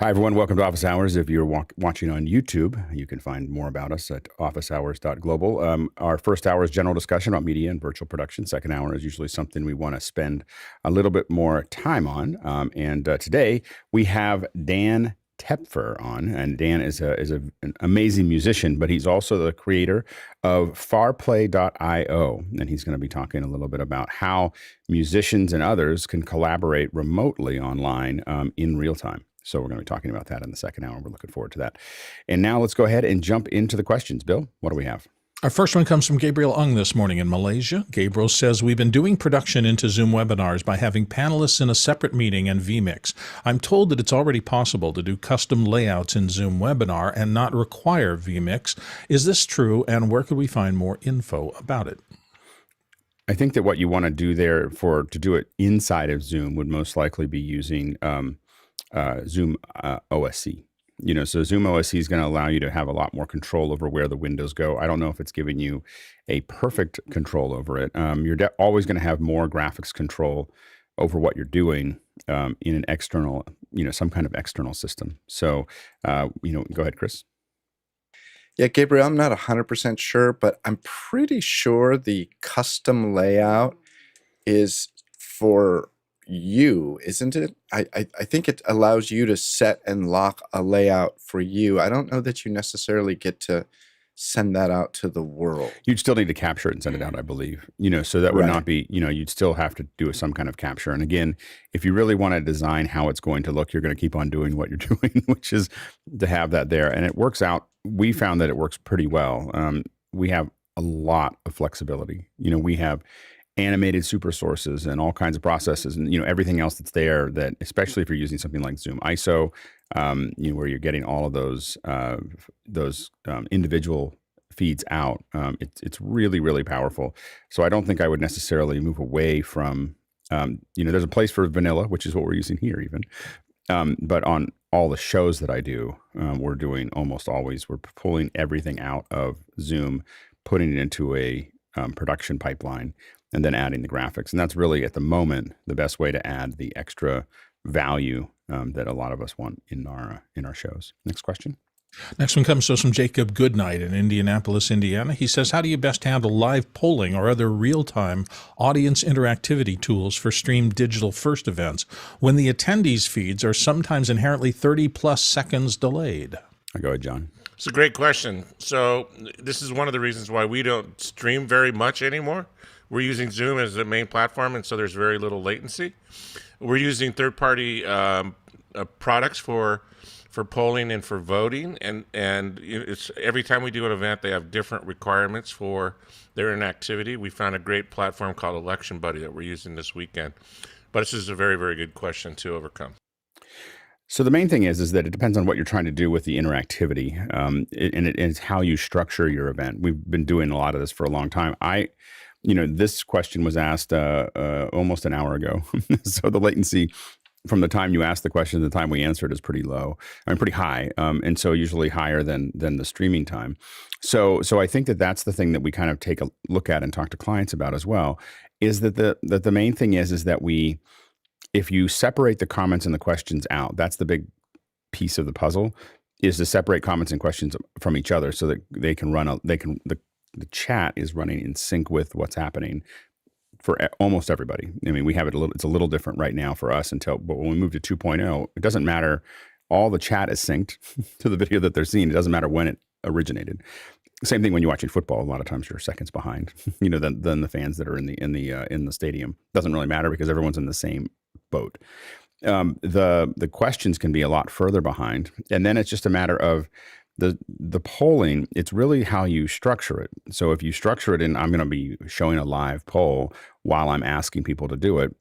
Hi, everyone. Welcome to Office Hours. If you're watching on YouTube, you can find more about us at officehours.global. Our first hour is general discussion about media and virtual production. Second hour is usually something we want to spend a little bit more time on. Today we have Dan Tepfer on, and Dan is an amazing musician, but he's also the creator of farplay.io, and he's going to be talking a little bit about how musicians and others can collaborate remotely online in real time. So we're going to be talking about that in the second hour. We're looking forward to that. And now let's go ahead and jump into the questions. Bill, what do we have? Our first one comes from Gabriel Ung this morning in Malaysia. Gabriel says, we've been doing production into Zoom webinars by having panelists in a separate meeting and vMIX. I'm told that it's already possible to do custom layouts in Zoom webinar and not require vMIX. Is this true, and where could we find more info about it? I think that what you want to do there to do it inside of Zoom would most likely be using Zoom OSC. So Zoom OSC is going to allow you to have a lot more control over where the windows go. I don't know if it's giving you a perfect control over it. You're always going to have more graphics control over what you're doing in an external, some kind of external system. So, go ahead, Chris. Yeah, Gabriel, I'm not 100% sure, but I'm pretty sure the custom layout is for you, isn't it? I think it allows you to set and lock a layout for you. I don't know that you necessarily get to send that out to the world. You'd still need to capture it and send it out, I believe. So that would not be, you'd still have to do some kind of capture. And again, if you really want to design how it's going to look, you're going to keep on doing what you're doing, which is to have that there. And it works out. We found that it works pretty well. We have a lot of flexibility. We have animated super sources and all kinds of processes and everything else that's there, that especially if you're using something like Zoom ISO, where you're getting all of those individual feeds out. It's really, really powerful. So I don't think I would necessarily move away from there's a place for vanilla, which is what we're using here even, but on all the shows that I do, we're doing almost always, we're pulling everything out of Zoom, putting it into a production pipeline, and then adding the graphics. And that's really, at the moment, the best way to add the extra value that a lot of us want in our shows. Next question. Next one comes to us from Jacob Goodnight in Indianapolis, Indiana. He says, how do you best handle live polling or other real-time audience interactivity tools for streamed digital first events when the attendees' feeds are sometimes inherently 30-plus seconds delayed? Go ahead, John. It's a great question. So this is one of the reasons why we don't stream very much anymore. We're using Zoom as the main platform, and so there's very little latency. We're using third-party products for polling and for voting, and it's every time we do an event, they have different requirements for their interactivity. We found a great platform called Election Buddy that we're using this weekend. But this is a very, very good question to overcome. So the main thing is that it depends on what you're trying to do with the interactivity, and it's how you structure your event. We've been doing a lot of this for a long time. This question was asked almost an hour ago. So the latency from the time you asked the question to the time we answered is pretty low. Pretty high. And so usually higher than the streaming time. So I think that that's the thing that we kind of take a look at and talk to clients about as well, is that the main thing is that if you separate the comments and the questions out, that's the big piece of the puzzle, is to separate comments and questions from each other so that they can the chat is running in sync with what's happening for almost everybody. We have it's a little different right now for us but when we move to 2.0, it doesn't matter. All the chat is synced to the video that they're seeing. It doesn't matter when it originated. Same thing when you're watching football. A lot of times you're seconds behind, than the fans that are in the stadium. Doesn't really matter because everyone's in the same boat. The questions can be a lot further behind, and then it's just a matter of the polling. It's really how you structure it. So if you structure it in, I'm going to be showing a live poll while I'm asking people to do it,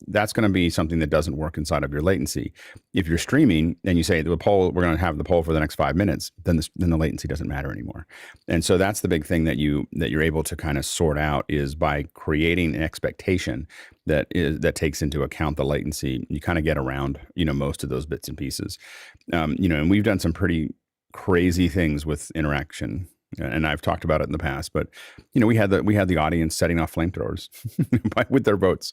that's going to be something that doesn't work inside of your latency. If you're streaming and you say we're going to have the poll for the next 5 minutes, then the latency doesn't matter anymore. And so that's the big thing that you're able to kind of sort out, is by creating an expectation that takes into account the latency. You kind of get around most of those bits and pieces. And we've done some pretty crazy things with interaction, and I've talked about it in the past, but we had the audience setting off flamethrowers with their votes,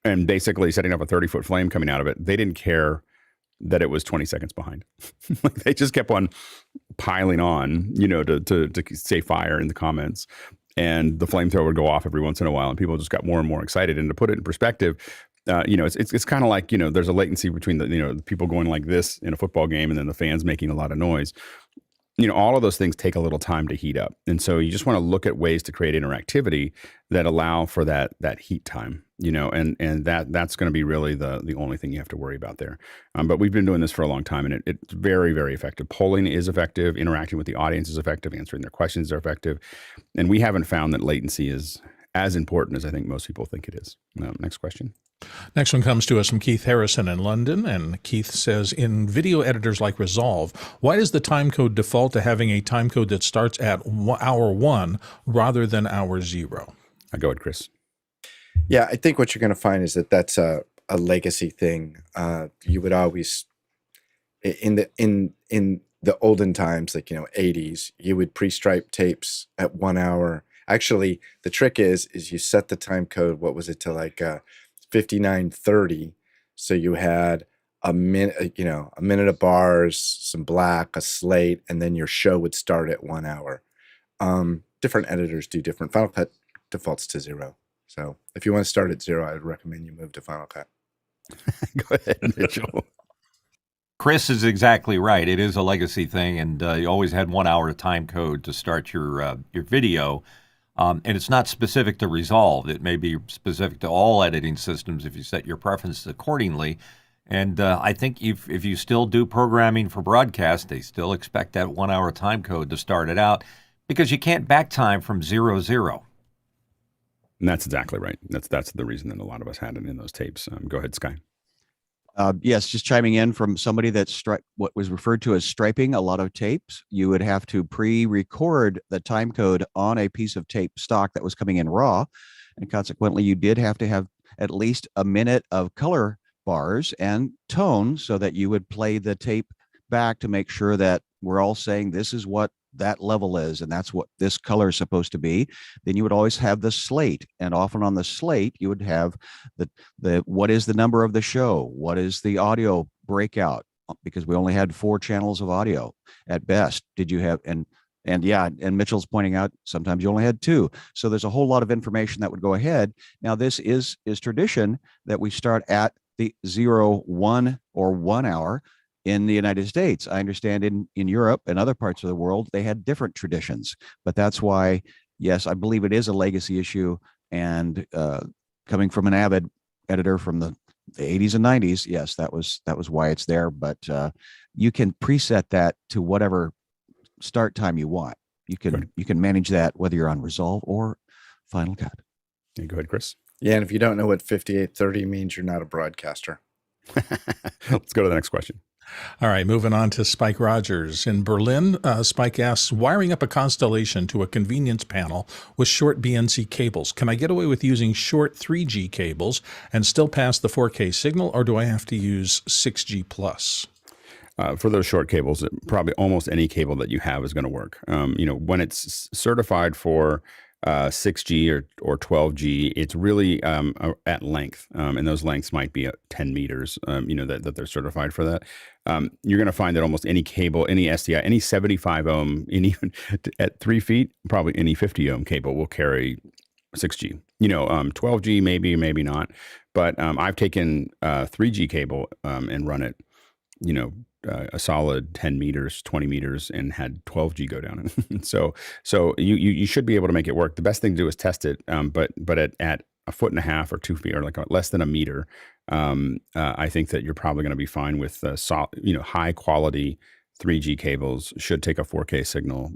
and basically setting up a 30-foot flame coming out of it. They didn't care that it was 20 seconds behind. Like they just kept on piling on, to say fire in the comments. And the flamethrower would go off every once in a while, and people just got more and more excited. And to put it in perspective, it's kind of like, there's a latency between the people going like this in a football game and then the fans making a lot of noise. All of those things take a little time to heat up. And so you just want to look at ways to create interactivity that allow for that heat time, and that's going to be really the only thing you have to worry about there. But we've been doing this for a long time, and it's very, very effective. Polling is effective. Interacting with the audience is effective. Answering their questions are effective. And we haven't found that latency is as important as I think most people think it is. Next question. Next one comes to us from Keith Harrison in London, and Keith says, in video editors like Resolve, why does the timecode default to having a timecode that starts at hour 1 rather than hour 0? Go ahead, Chris. Yeah, I think what you're going to find is that that's a legacy thing. You would always, in the olden times, like 80s, you would pre-stripe tapes at 1 hour. Actually, the trick is you set the time code. What was it to like 59:30? So you had a minute, a minute of bars, some black, a slate, and then your show would start at 1 hour. Different editors do different. Final Cut defaults to 0. So if you want to start at 0, I would recommend you move to Final Cut. Go ahead, Mitchell. Chris is exactly right. It is a legacy thing, and you always had 1 hour time code to start your video. And it's not specific to Resolve. It may be specific to all editing systems if you set your preferences accordingly. And I think if you still do programming for broadcast, they still expect that 1 hour time code to start it out, because you can't back time from 0, 0. And that's exactly right. That's the reason that a lot of us had it in those tapes. Go ahead, Sky. Yes, just chiming in from somebody that's what was referred to as striping a lot of tapes. You would have to pre-record the time code on a piece of tape stock that was coming in raw, and consequently, you did have to have at least a minute of color bars and tone so that you would play the tape back to make sure that we're all saying this is what that level is, and that's what this color is supposed to be. Then you would always have the slate, and often on the slate you would have the what is the number of the show, what is the audio breakout, because we only had 4 channels of audio at best. Did you have and Mitchell's pointing out sometimes you only had 2. So there's a whole lot of information that would go ahead. Now this is tradition that we start at the 0, 1 or 1 hour. In the United States, I understand in Europe and other parts of the world, they had different traditions. But that's why, yes, I believe it is a legacy issue. And coming from an avid editor from the 80s and 90s, yes, that was why it's there. But you can preset that to whatever start time you want. You can manage that whether you're on Resolve or Final Cut. Yeah, go ahead, Chris. Yeah, and if you don't know what 58:30 means, you're not a broadcaster. Let's go to the next question. All right, moving on to Spike Rogers in Berlin. Spike asks, wiring up a Constellation to a convenience panel with short BNC cables. Can I get away with using short 3G cables and still pass the 4K signal, or do I have to use 6G plus? For those short cables, probably almost any cable that you have is going to work. When it's certified for 6G or 12G, it's really at length, and those lengths might be 10 meters, that they're certified for that. You're going to find that almost any cable, any SDI, any 75 ohm, and even at 3 feet, probably any 50 ohm cable will carry 6G. 12G maybe not, but I've taken 3G cable and run it, a solid 10 meters, 20 meters, and had 12G go down. so you should be able to make it work. The best thing to do is test it. But at 1.5 feet or 2 feet, or like less than a meter, I think that you're probably going to be fine with high quality 3G cables. Should take a 4K signal,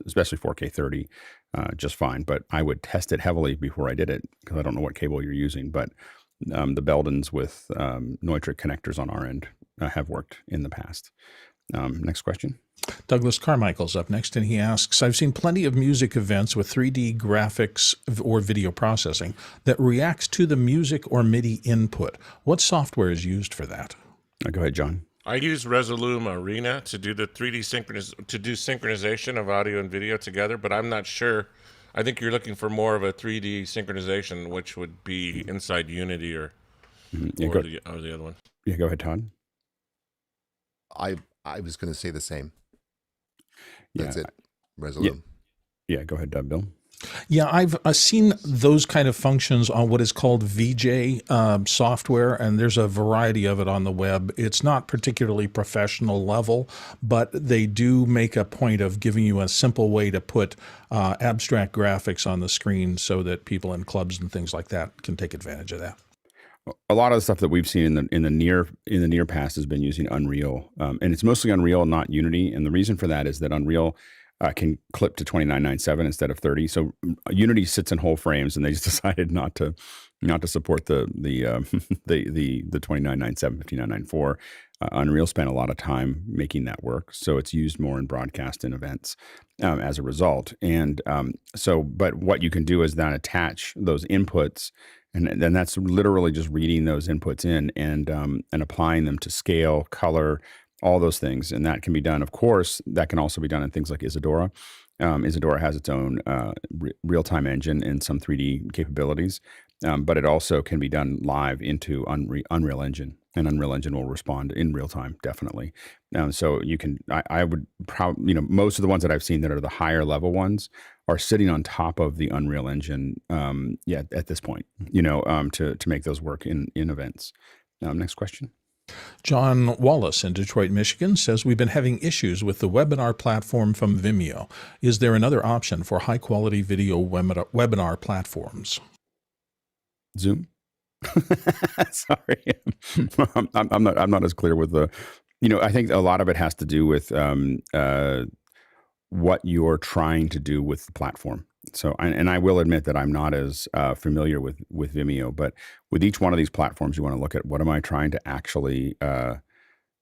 especially 4K 30, just fine. But I would test it heavily before I did it, because I don't know what cable you're using. But the Beldens with Neutrik connectors on our end have worked in the past. Next question. Douglas Carmichael's up next, and he asks, I've seen plenty of music events with 3D graphics or video processing that reacts to the music or MIDI input. What software is used for that? Go ahead, John. I use Resolume Arena to do the 3D synchronization of audio and video together, but I'm not sure. I think you're looking for more of a 3D synchronization, which would be inside Unity or the other one. Yeah, go ahead, Todd. I was going to say the same. Yeah. That's it. Resolute. Yeah. Go ahead, Bill. Yeah, I've seen those kind of functions on what is called VJ software, and there's a variety of it on the web. It's not particularly professional level, but they do make a point of giving you a simple way to put abstract graphics on the screen so that people in clubs and things like that can take advantage of that. A lot of the stuff that we've seen in the near past has been using Unreal, and it's mostly Unreal, not Unity. And the reason for that is that Unreal can clip to 2997 instead of 30. So Unity sits in whole frames, and they just decided not to support the 2997, 5994. Unreal spent a lot of time making that work, so it's used more in broadcast and events as a result. And but what you can do is then attach those inputs, and then that's literally just reading those inputs in and applying them to scale, color, all those things. And that can be done, of course, that can also be done in things like Isadora. Isadora has its own real-time engine and some 3D capabilities, but it also can be done live into Unreal Engine, and Unreal Engine will respond in real time, definitely. So you can, I would probably, most of the ones that I've seen that are the higher level ones are sitting on top of the Unreal Engine, at this point, to make those work in events. Next question. John Wallace in Detroit, Michigan says, we've been having issues with the webinar platform from Vimeo. Is there another option for high-quality video webinar platforms? Zoom? Sorry. I'm not as clear with the, I think a lot of it has to do with what you're trying to do with the platform. So, and I will admit that I'm not as familiar with Vimeo, but with each one of these platforms, you want to look at what am I trying to actually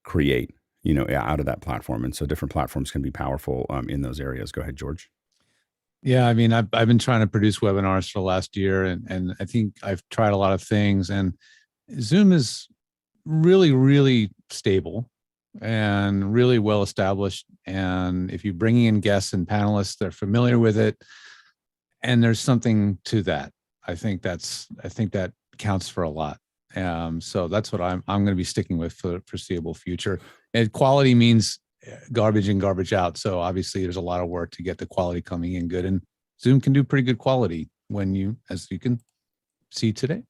create, out of that platform. And so different platforms can be powerful in those areas. Go ahead, George. Yeah, I mean, I've been trying to produce webinars for the last year, and I think I've tried a lot of things, and Zoom is really, really stable and really well established. And if you're bringing in guests and panelists, they're familiar with it. And there's something to that. I think that counts for a lot. So that's what I'm going to be sticking with for the foreseeable future. And quality means garbage in, garbage out. So obviously there's a lot of work to get the quality coming in good. And Zoom can do pretty good quality as you can see today.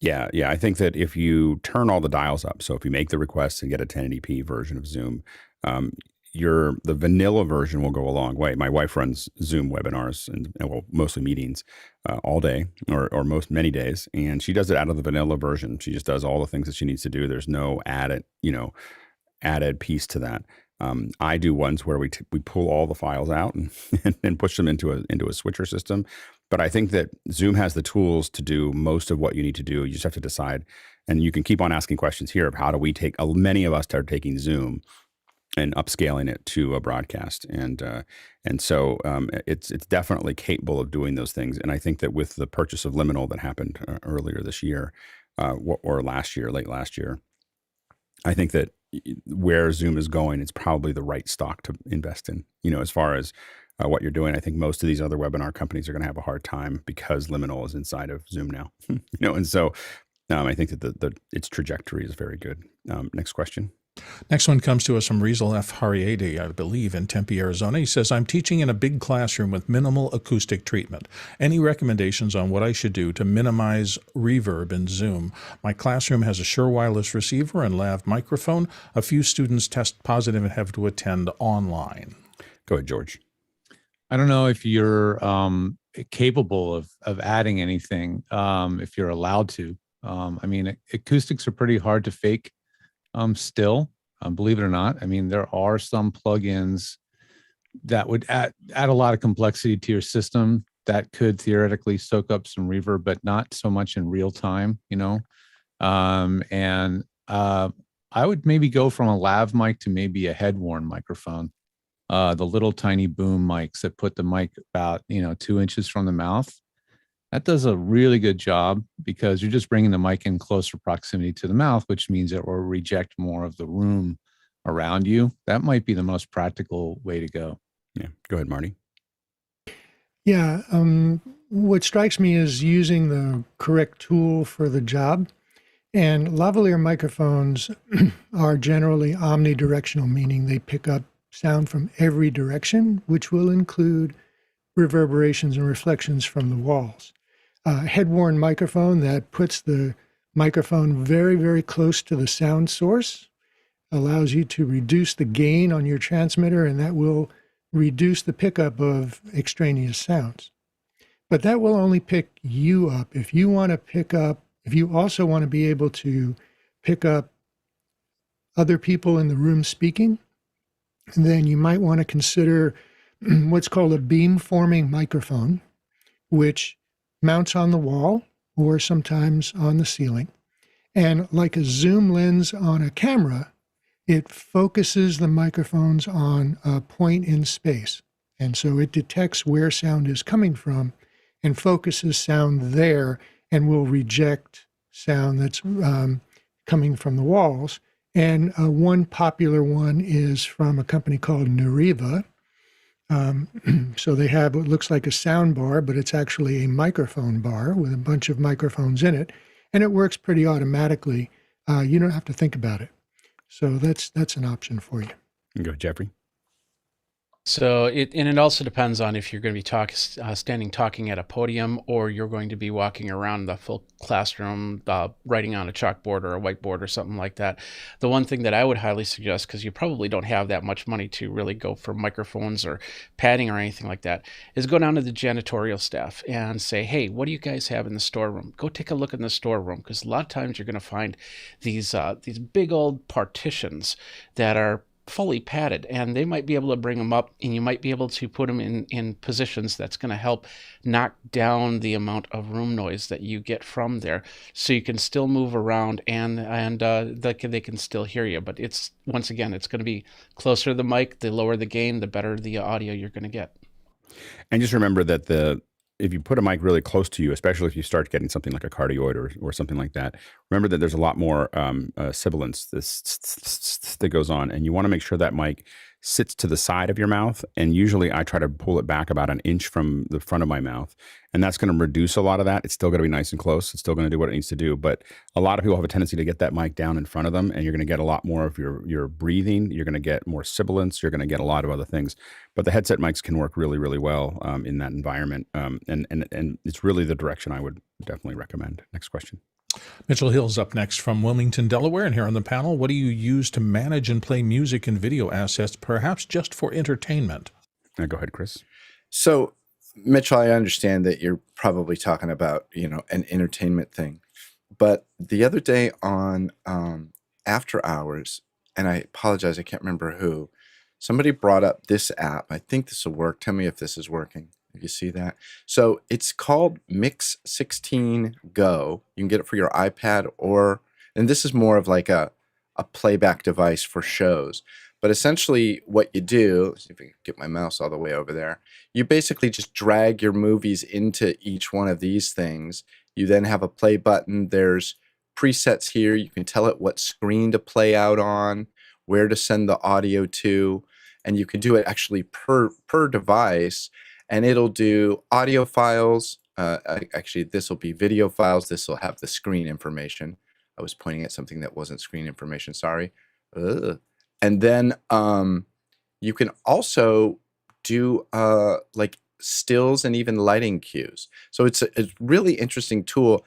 Yeah. I think that if you turn all the dials up, so if you make the request and get a 1080p version of Zoom, the vanilla version will go a long way. My wife runs Zoom webinars and mostly meetings all day or many days, and she does it out of the vanilla version. She just does all the things that she needs to do. There's no added piece to that. I do ones where we pull all the files out and push them into a switcher system. But I think that Zoom has the tools to do most of what you need to do. You just have to decide, and you can keep on asking questions here of how do we take. Many of us are taking Zoom and upscaling it to a broadcast, and so it's definitely capable of doing those things. And I think that with the purchase of Liminal that happened earlier this year, or late last year, I think that where Zoom is going, it's probably the right stock to invest in. As far as what you're doing, I think most of these other webinar companies are going to have a hard time because Liminal is inside of Zoom now. And so I think that its trajectory is very good. Next question. Next one comes to us from Rizal F. Hariade, I believe, in Tempe, Arizona. He says, I'm teaching in a big classroom with minimal acoustic treatment. Any recommendations on what I should do to minimize reverb in Zoom? My classroom has a Shure wireless receiver and lav microphone. A few students test positive and have to attend online. Go ahead, George. I don't know if you're capable of adding anything, if you're allowed to. I mean, acoustics are pretty hard to fake. Still, believe it or not, I mean, there are some plugins that would add a lot of complexity to your system that could theoretically soak up some reverb, but not so much in real time, and I would maybe go from a lav mic to maybe a head-worn microphone, the little tiny boom mics that put the mic about 2 inches from the mouth. That does a really good job because you're just bringing the mic in closer proximity to the mouth, which means it will reject more of the room around you. That might be the most practical way to go. Yeah. Go ahead, Marty. Yeah. What strikes me is using the correct tool for the job. And lavalier microphones are generally omnidirectional, meaning they pick up sound from every direction, which will include reverberations and reflections from the walls. A head-worn microphone that puts the microphone very, very close to the sound source allows you to reduce the gain on your transmitter, and that will reduce the pickup of extraneous sounds. But that will only pick you up. If you want to pick up, if you also want to be able to pick up other people in the room speaking, then you might want to consider what's called a beam-forming microphone, which mounts on the wall or sometimes on the ceiling. And like a zoom lens on a camera, it focuses the microphones on a point in space. And so it detects where sound is coming from and focuses sound there and will reject sound that's coming from the walls. And one popular one is from a company called Neriva. So they have what looks like a sound bar, but it's actually a microphone bar with a bunch of microphones in it. And it works pretty automatically. You don't have to think about it. So that's an option for you. Go, Jeffrey. So it also depends on if you're going to be standing talking at a podium, or you're going to be walking around the full classroom, writing on a chalkboard or a whiteboard or something like that. The one thing that I would highly suggest, because you probably don't have that much money to really go for microphones or padding or anything like that, is go down to the janitorial staff and say, hey, what do you guys have in the storeroom? Go take a look in the storeroom, because a lot of times you're going to find these big old partitions that are fully padded, and they might be able to bring them up, and you might be able to put them in positions that's going to help knock down the amount of room noise that you get from there, so you can still move around and they can still hear you. But it's, once again, it's going to be closer to the mic. The lower the gain, the better the audio you're going to get. And just remember that if you put a mic really close to you, especially if you start getting something like a cardioid or something like that, remember that there's a lot more sibilance that goes on, and you want to make sure that mic sits to the side of your mouth. And usually I try to pull it back about an inch from the front of my mouth, and that's going to reduce a lot of that. It's still going to be nice and close. It's still going to do what it needs to do. But a lot of people have a tendency to get that mic down in front of them, and you're going to get a lot more of your breathing. You're going to get more sibilance. You're going to get a lot of other things. But the headset mics can work really, really well in that environment. And it's really the direction I would definitely recommend. Next question. Mitchell Hill's up next from Wilmington, Delaware. And here on the panel, what do you use to manage and play music and video assets, perhaps just for entertainment? Go ahead, Chris. So, Mitchell, I understand that you're probably talking about, an entertainment thing. But the other day on After Hours, and I apologize, I can't remember who, somebody brought up this app. I think this will work. Tell me if this is working. You see that? So it's called Mix 16 Go. You can get it for your iPad, and this is more of like a playback device for shows. But essentially what you do, let's see if I can get my mouse all the way over there. You basically just drag your movies into each one of these things. You then have a play button. There's presets here. You can tell it what screen to play out on, where to send the audio to, and you can do it actually per device. And it'll do audio files. Actually, this will be video files. This will have the screen information. I was pointing at something that wasn't screen information. Sorry. And then you can also do like stills and even lighting cues. So it's a really interesting tool.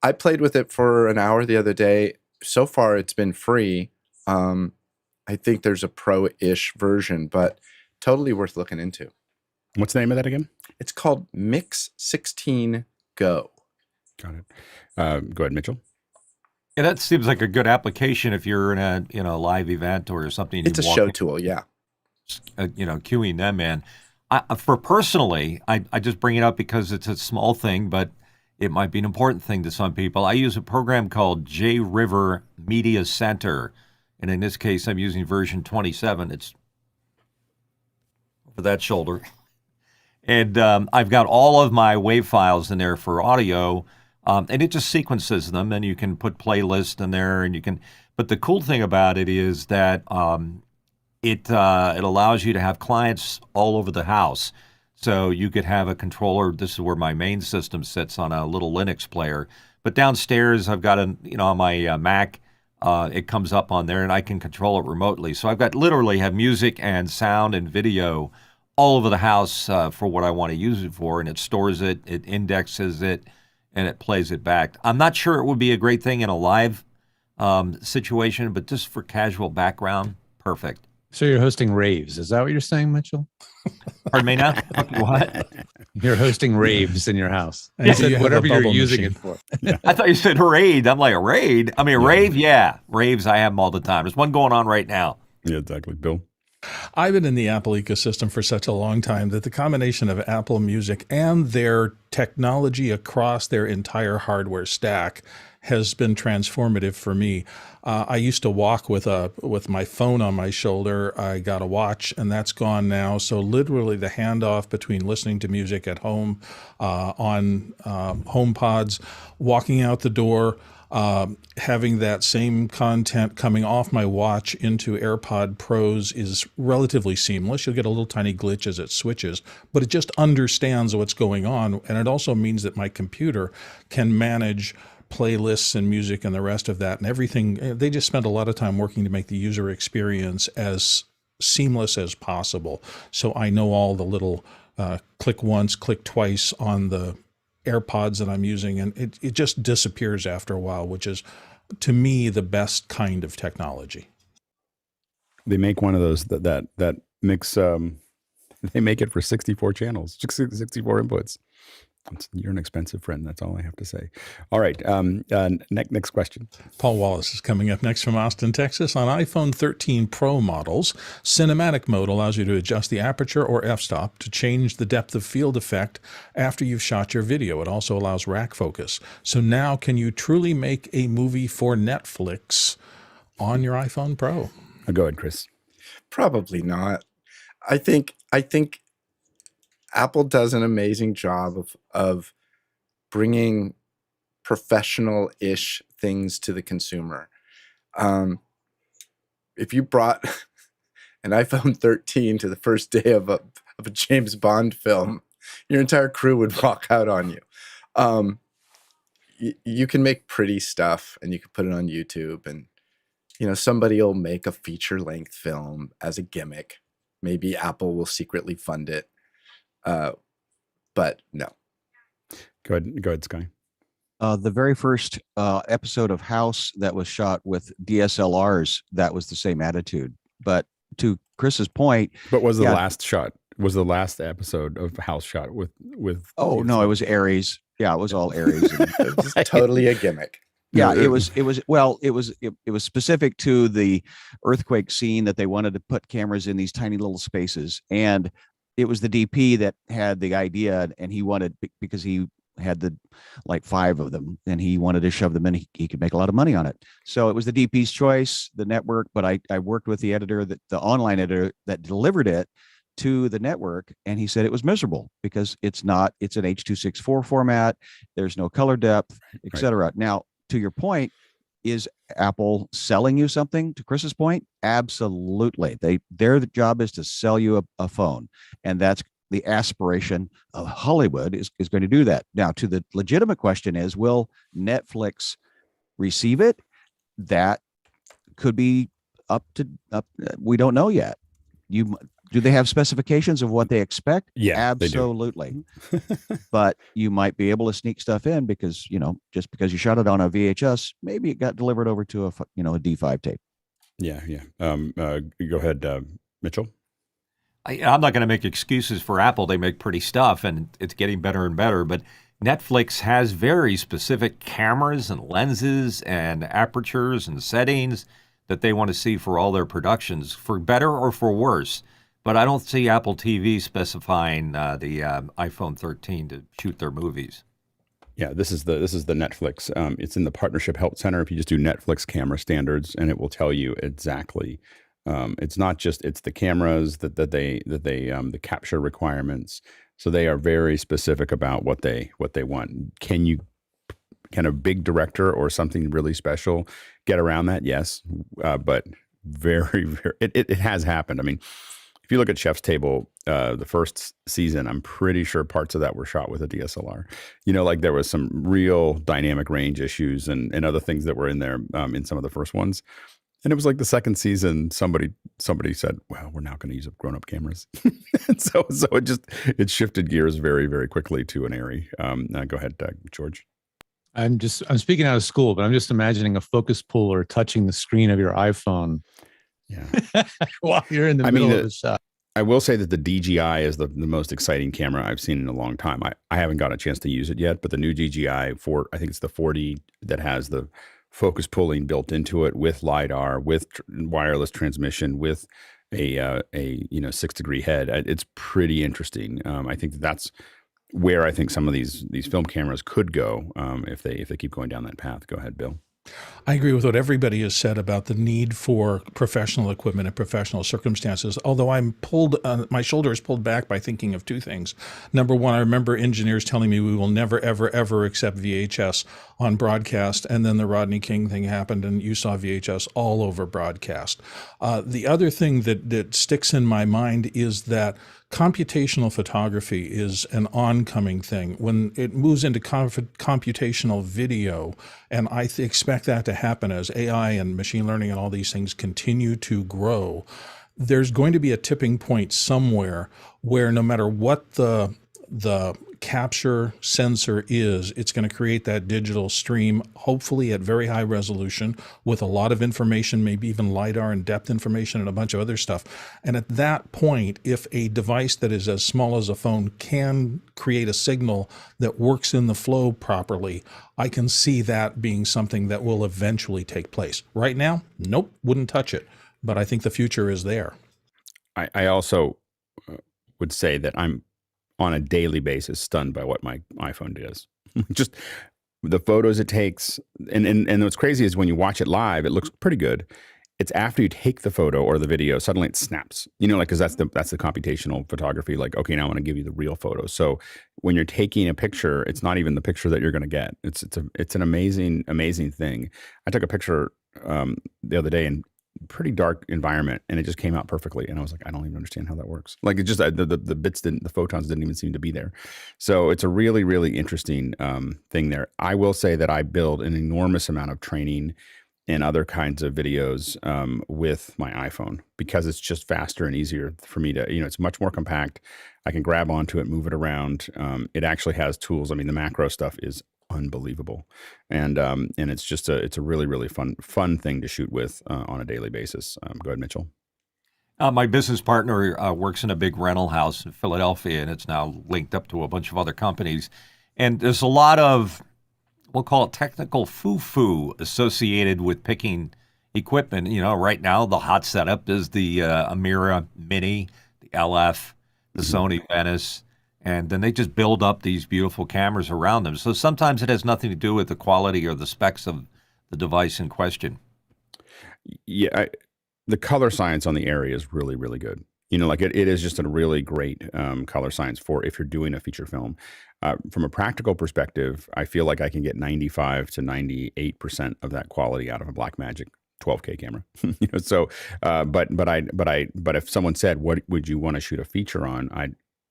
I played with it for an hour the other day. So far, it's been free. I think there's a pro-ish version, but totally worth looking into. What's the name of that again? It's called Mix 16 Go. Got it. Go ahead, Mitchell. Yeah, that seems like a good application if you're in a live event or something. It's a show tool, yeah. Queuing them in. I just bring it up because it's a small thing, but it might be an important thing to some people. I use a program called JRiver Media Center, and in this case, I'm using version 27. It's over that shoulder. And I've got all of my WAV files in there for audio, and it just sequences them, and you can put playlists in there, and you can. But the cool thing about it is that it allows you to have clients all over the house. So you could have a controller. This is where my main system sits on a little Linux player, But downstairs, I've got on my Mac, it comes up on there, and I can control it remotely. So I've got literally have music and sound and video all over the house for what I want to use it for, and it stores it, it indexes it, and it plays it back. I'm not sure it would be a great thing in a live situation, but just for casual background, perfect. So you're hosting raves. Is that what you're saying, Mitchell? Pardon me now? What? You're hosting raves in your house. And Yeah, you said you have a whatever you're bubble using machine. it for. I thought you said raid. I'm like, a raid? I mean, a rave? Yeah. Raves, I have them all the time. There's one going on right now. Yeah, exactly. Bill? I've been in the Apple ecosystem for such a long time that the combination of Apple Music and their technology across their entire hardware stack has been transformative for me. I used to walk with my phone on my shoulder. I got a watch, and that's gone now. So literally the handoff between listening to music at home on HomePods, walking out the door, having that same content coming off my watch into AirPod Pros is relatively seamless. You'll get a little tiny glitch as it switches, but it just understands what's going on. And it also means that my computer can manage playlists and music and the rest of that and everything. They just spend a lot of time working to make the user experience as seamless as possible. So I know all the little click once, click twice on the AirPods that I'm using, and it just disappears after a while, which is, to me, the best kind of technology. They make one of those that mix. They make it for 64 channels, 64 inputs. You're an expensive friend. That's all I have to say. All right. Next question. Paul Wallace is coming up next from Austin, Texas. On iPhone 13 Pro models, cinematic mode allows you to adjust the aperture or f-stop to change the depth of field effect after you've shot your video. It also allows rack focus. So now, can you truly make a movie for Netflix on your iPhone Pro? Go ahead, Chris. Probably not. I think Apple does an amazing job of bringing professional-ish things to the consumer. If you brought an iPhone 13 to the first day of a James Bond film, your entire crew would walk out on you. You can make pretty stuff, and you can put it on YouTube, and somebody will make a feature-length film as a gimmick. Maybe Apple will secretly fund it. But no. Go ahead, Sky. The very first episode of House that was shot with DSLRs, that was the same attitude. But to Chris's point, but was the last shot? Was the last episode of House shot with? Oh no, it was Aries. Yeah, it was all Aries. It was totally a gimmick. Yeah, it was specific to the earthquake scene that they wanted to put cameras in these tiny little spaces, and it was the DP that had the idea, and he wanted, because he had like 5 of them, and he wanted to shove them in. He could make a lot of money on it. So it was the DP's choice, the network. But I worked with the editor, the online editor that delivered it to the network, and he said it was miserable because it's an H.264 format. There's no color depth, etc. Right. Now, to your point, is Apple selling you something? To Chris's point, absolutely. Their job is to sell you a phone, and that's the aspiration of Hollywood is going to do that. Now, to the legitimate question is, will Netflix receive it? That could be up. We don't know yet. Do they have specifications of what they expect? Yeah, absolutely. But you might be able to sneak stuff in because, just because you shot it on a VHS, maybe it got delivered over to a D5 tape. Yeah. Go ahead, Mitchell. I'm not going to make excuses for Apple. They make pretty stuff, and it's getting better and better. But Netflix has very specific cameras and lenses and apertures and settings that they want to see for all their productions, for better or for worse. But I don't see Apple TV specifying the iPhone 13 to shoot their movies. Yeah, this is the Netflix. It's in the Partnership Help Center. If you just do Netflix camera standards, and it will tell you exactly. It's not just the cameras that they the capture requirements. So they are very specific about what they want. Can a big director or something really special get around that? Yes, but very, very it has happened. I mean, you look at Chef's Table, the first season, I'm pretty sure parts of that were shot with a DSLR. Like there was some real dynamic range issues and other things that were in there in some of the first ones. And it was like the second season, somebody said, well, we're now going to use grown-up cameras. And so it shifted gears very, very quickly to an ARRI. Go ahead, George. I'm speaking out of school, but I'm just imagining a focus puller touching the screen of your iPhone. Yeah. While you're in the middle of the shot. I will say that the DJI is the most exciting camera I've seen in a long time. I haven't got a chance to use it yet, but the new DJI I think it's the 40 that has the focus pulling built into it with LiDAR, with wireless transmission, with a 6-degree head. It's pretty interesting. I think that's where I think some of these film cameras could go if they keep going down that path. Go ahead, Bill. I agree with what everybody has said about the need for professional equipment and professional circumstances, although I'm my shoulder is pulled back by thinking of two things. Number one, I remember engineers telling me we will never, ever, ever accept VHS on broadcast, and then the Rodney King thing happened, and you saw VHS all over broadcast. The other thing that sticks in my mind is that computational photography is an oncoming thing. When it moves into computational video, and I expect that to happen as AI and machine learning and all these things continue to grow, there's going to be a tipping point somewhere where no matter what the capture sensor is, it's going to create that digital stream, hopefully at very high resolution with a lot of information, maybe even LiDAR and depth information and a bunch of other stuff. And at that point, if a device that is as small as a phone can create a signal that works in the flow properly, I can see that being something that will eventually take place. Right now, nope, wouldn't touch it. But I think the future is there. I also would say that I'm on a daily basis stunned by what my iPhone does. Just the photos it takes. And what's crazy is when you watch it live, it looks pretty good. It's after you take the photo or the video, suddenly it snaps, because that's the computational photography. Like, okay, now I want to give you the real photo. So when you're taking a picture, it's not even the picture that you're going to get. It's an amazing, amazing thing. I took a picture the other day in pretty dark environment, and it just came out perfectly. And I was like, I don't even understand how that works. Like, it just the bits the photons didn't even seem to be there. So it's a really, really interesting thing there. I will say that I build an enormous amount of training and other kinds of videos with my iPhone because it's just faster and easier for me to, it's much more compact. I can grab onto it, move it around. It actually has tools. I mean, the macro stuff is unbelievable, and it's a really, really fun thing to shoot with on a daily basis. Go ahead, Mitchell. My business partner works in a big rental house in Philadelphia, and it's now linked up to a bunch of other companies. And there's a lot of, we'll call it technical foo-foo associated with picking equipment. Right now the hot setup is the Amira Mini, the LF, the Sony Venice. And then they just build up these beautiful cameras around them. So sometimes it has nothing to do with the quality or the specs of the device in question. Yeah, the color science on the ARRI is really, really good. It is just a really great color science for if you're doing a feature film. From a practical perspective, I feel like I can get 95 to 98% of that quality out of a Blackmagic 12K camera. But if someone said, what would you want to shoot a feature on?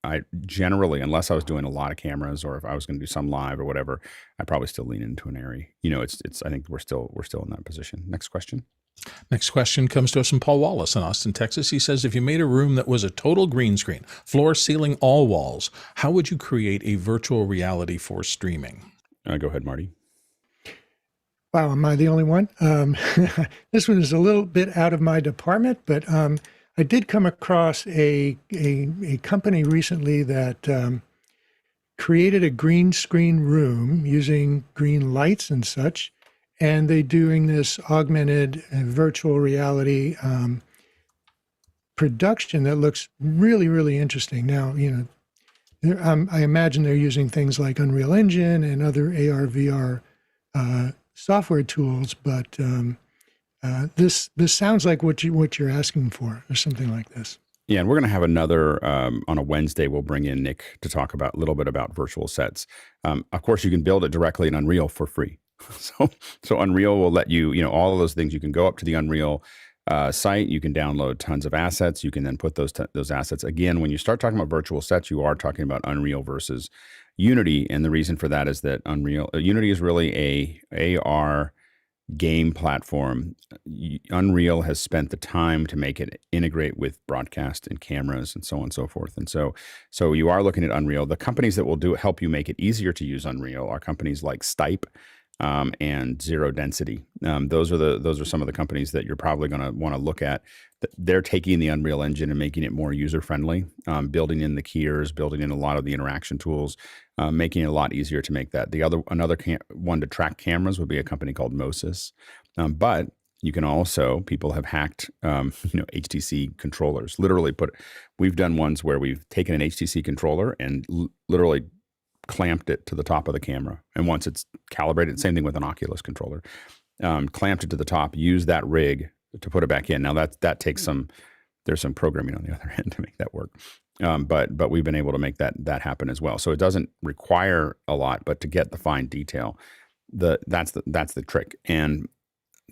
I generally, unless I was doing a lot of cameras or if I was going to do some live or whatever, I'd probably still lean into an ARRI. I think we're still in that position. Next question. Next question comes to us from Paul Wallace in Austin, Texas. He says, if you made a room that was a total green screen, floor, ceiling, all walls, how would you create a virtual reality for streaming? Go ahead, Marty. Wow, am I the only one? This one is a little bit out of my department, but I did come across a company recently that created a green screen room using green lights and such, and they're doing this augmented virtual reality production that looks really, really interesting. Now, I imagine they're using things like Unreal Engine and other AR, VR software tools, but this sounds like what you're asking for, or something like this. Yeah, and we're going to have another on a Wednesday. We'll bring in Nick to talk about a little bit about virtual sets. Of course, you can build it directly in Unreal for free. So Unreal will let you, all of those things. You can go up to the Unreal site. You can download tons of assets. You can then put those assets. Again, when you start talking about virtual sets, you are talking about Unreal versus Unity, and the reason for that is that Unity is really a AR game platform. Unreal has spent the time to make it integrate with broadcast and cameras and so on and so forth. And so you are looking at Unreal. The companies that will help you make it easier to use Unreal are companies like Stipe and Zero Density. Those are some of the companies that you're probably going to want to look at. They're taking the Unreal Engine and making it more user friendly, building in the keyers, building in a lot of the interaction tools, making it a lot easier to make that. Another one to track cameras would be a company called Moses, but you can also, people have hacked, HTC controllers. Literally we've done ones where we've taken an HTC controller and literally clamped it to the top of the camera. And once it's calibrated, same thing with an Oculus controller, clamped it to the top, use that rig to put it back in. Now that takes there's some programming on the other end to make that work. But we've been able to make that happen as well. So it doesn't require a lot, but to get the fine detail, that's the trick. And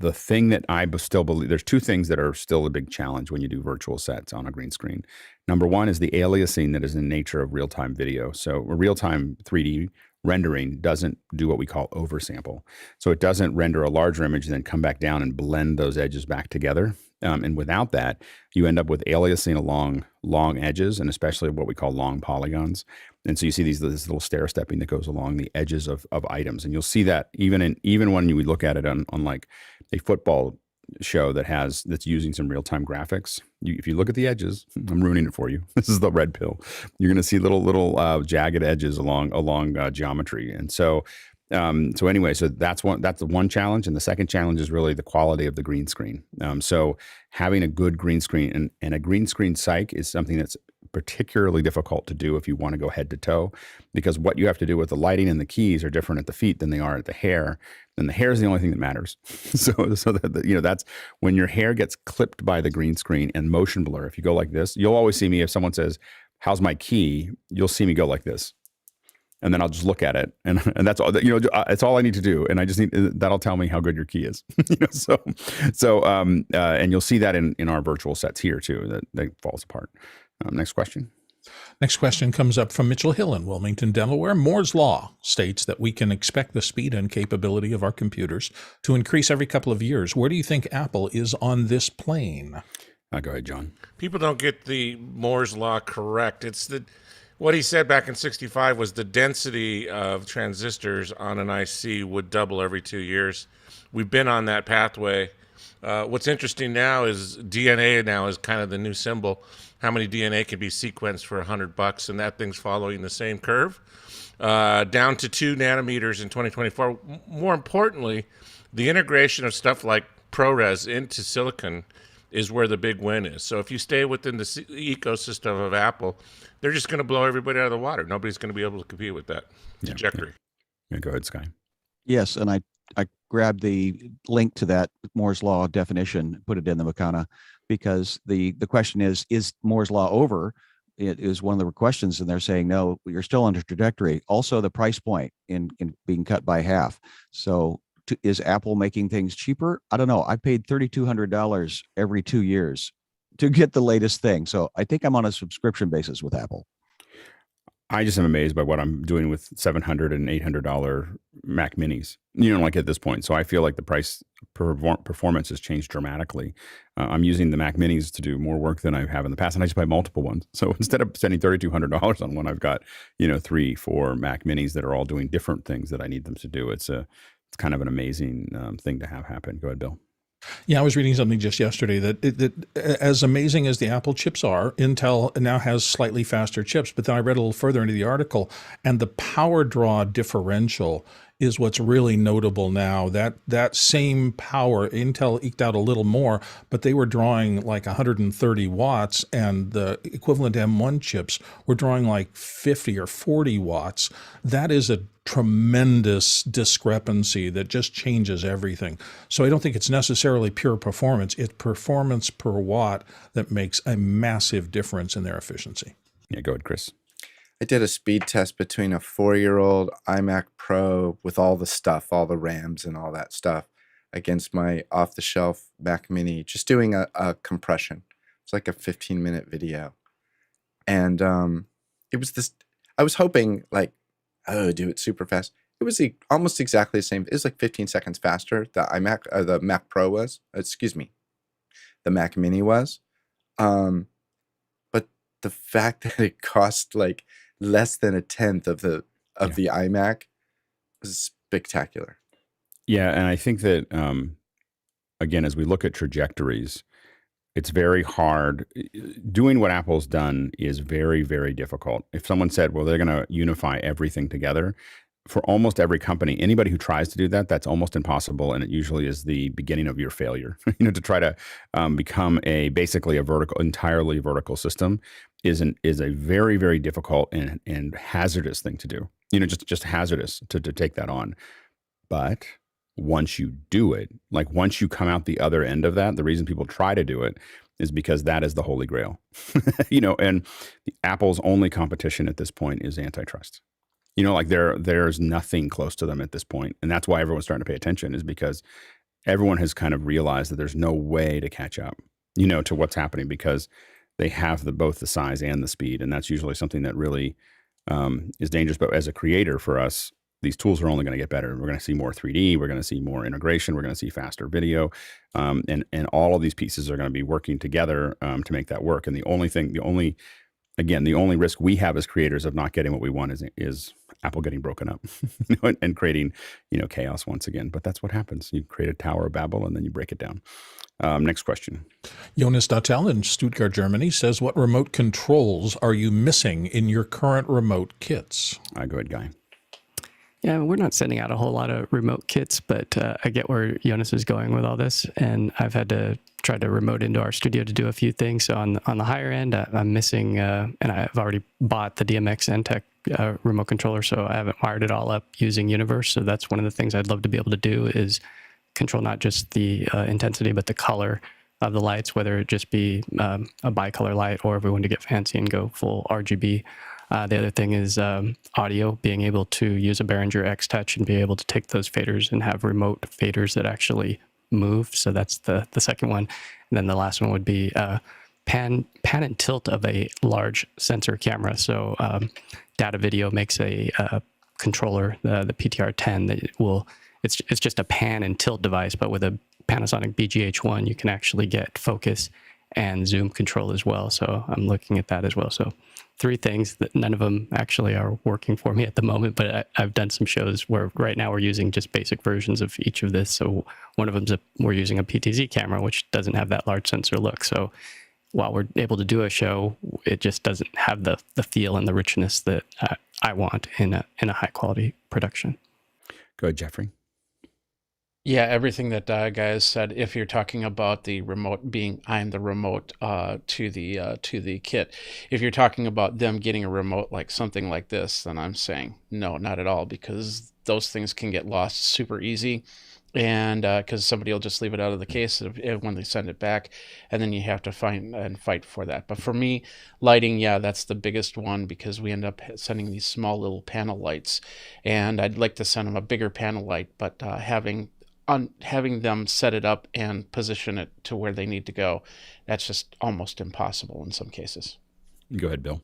the thing that I still believe, there's two things that are still a big challenge when you do virtual sets on a green screen. Number one is the aliasing that is in the nature of real-time video. So a real-time 3D rendering doesn't do what we call oversample. So it doesn't render a larger image and then come back down and blend those edges back together. And without that, you end up with aliasing along long edges, and especially what we call long polygons. And so you see this little stair stepping that goes along the edges of items. And you'll see that even when you look at it on like a football show that's using some real-time graphics. If you look at the edges, I'm ruining it for you. This is the red pill. You're going to see little jagged edges along geometry. And so anyway, that's the one challenge. And the second challenge is really the quality of the green screen. So having a good green screen and a green screen cyc is something that's particularly difficult to do if you want to go head to toe, because what you have to do with the lighting and the keys are different at the feet than they are at the hair. And the hair is the only thing that matters. so that, that's when your hair gets clipped by the green screen and motion blur. If you go like this, you'll always see me, if someone says, "How's my key?" You'll see me go like this. And then I'll just look at it, and that's all. It's all I need to do, and I just need that'll tell me how good your key is. And you'll see that in our virtual sets here too. That falls apart. Next question. Next question comes up from Mitchell Hill in Wilmington, Delaware. Moore's law states that we can expect the speed and capability of our computers to increase every couple of years. Where do you think Apple is on this plane? Go ahead, John. People don't get the Moore's law correct. What he said back in '65 was the density of transistors on an IC would double every 2 years. We've been on that pathway. What's interesting now is DNA now is kind of the new symbol. How many DNA can be sequenced for $100, and that thing's following the same curve. Down to 2 nanometers in 2024. More importantly, the integration of stuff like ProRes into silicon is where the big win is. So if you stay within the ecosystem of Apple, they're just going to blow everybody out of the water. Nobody's going to be able to compete with that trajectory. Yeah, go ahead, Sky. Yes, and I grabbed the link to that Moore's law definition, put it in the Makana, because the question is Moore's law over? It is one of the questions, and they're saying, no, you're still on a trajectory. Also, the price point in being cut by half. So is Apple making things cheaper? I don't know. I paid $3,200 every 2 years to get the latest thing. So I think I'm on a subscription basis with Apple. I just am amazed by what I'm doing with $700 and $800 Mac Minis, like at this point. So I feel like the price performance has changed dramatically. I'm using the Mac Minis to do more work than I have in the past, and I just buy multiple ones. So instead of spending $3,200 on one, I've got 3, 4 Mac Minis that are all doing different things that I need them to do. It's kind of an amazing thing to have happen. Go ahead, Bill. Yeah, I was reading something just yesterday that as amazing as the Apple chips are, Intel now has slightly faster chips. But then I read a little further into the article, and the power draw differential is what's really notable now. That same power, Intel eked out a little more, but they were drawing like 130 watts, and the equivalent M1 chips were drawing like 50 or 40 watts. That is a tremendous discrepancy that just changes everything. So I don't think it's necessarily pure performance. It's performance per watt that makes a massive difference in their efficiency. Yeah, go ahead, Chris. I did a speed test between a 4-year-old iMac Pro with all the stuff, all the RAMs and all that stuff, against my off-the-shelf Mac Mini, just doing a compression. It's like a 15-minute video. And it was this, I was hoping like, oh, do it super fast. It was almost exactly the same. It was like 15 seconds faster. The Mac Pro was, excuse me, the Mac Mini was. But the fact that it cost like less than a tenth of the iMac was spectacular. Yeah, and I think that again, as we look at trajectories, it's very hard. Doing what Apple's done is very, very difficult. If someone said, well, they're going to unify everything together, for almost every company, anybody who tries to do that, that's almost impossible, and it usually is the beginning of your failure. To try to become basically a entirely vertical system is a very, very difficult and hazardous thing to do. Just hazardous to take that on. But once you do it, like once you come out the other end of that, the reason people try to do it is because that is the holy grail. And Apple's only competition at this point is antitrust. Like there's nothing close to them at this point. And that's why everyone's starting to pay attention, is because everyone has kind of realized that there's no way to catch up, to what's happening, because they have both the size and the speed. And that's usually something that really is dangerous. But as a creator for us, these tools are only going to get better. We're going to see more 3D. We're going to see more integration. We're going to see faster video. And all of these pieces are going to be working together to make that work. And the only risk we have as creators of not getting what we want is Apple getting broken up and creating, chaos once again. But that's what happens. You create a Tower of Babel and then you break it down. Next question. Jonas Dattel in Stuttgart, Germany says, what remote controls are you missing in your current remote kits? Go ahead, Guy. Yeah, we're not sending out a whole lot of remote kits, but I get where Jonas is going with all this. And I've had to try to remote into our studio to do a few things. So on the higher end, I'm missing, and I've already bought the DMX and Tech remote controller, so I haven't wired it all up using Universe. So that's one of the things I'd love to be able to do, is control not just the intensity, but the color of the lights, whether it just be a bicolor light, or if we want to get fancy and go full RGB. The other thing is audio, being able to use a Behringer X Touch and be able to take those faders and have remote faders that actually move. So that's the second one. And then the last one would be pan and tilt of a large sensor camera. So Data Video makes a controller, the PTR10, that it's just a pan and tilt device, but with a Panasonic BGH1, you can actually get focus and zoom control as well. So I'm looking at that as well. So 3 things that none of them actually are working for me at the moment, but I've done some shows where right now we're using just basic versions of each of this. So one of them's we're using a PTZ camera, which doesn't have that large sensor look. So while we're able to do a show, it just doesn't have the feel and the richness that I want in a high quality production. Go ahead, Jeffrey. Yeah, everything that guys said. If you're talking about the remote being, I'm the remote to the kit. If you're talking about them getting a remote like something like this, then I'm saying no, not at all, because those things can get lost super easy, and because somebody will just leave it out of the case when they send it back, and then you have to find and fight for that. But for me, lighting, yeah, that's the biggest one, because we end up sending these small little panel lights, and I'd like to send them a bigger panel light, but having them set it up and position it to where they need to go, that's just almost impossible in some cases. Go ahead, Bill.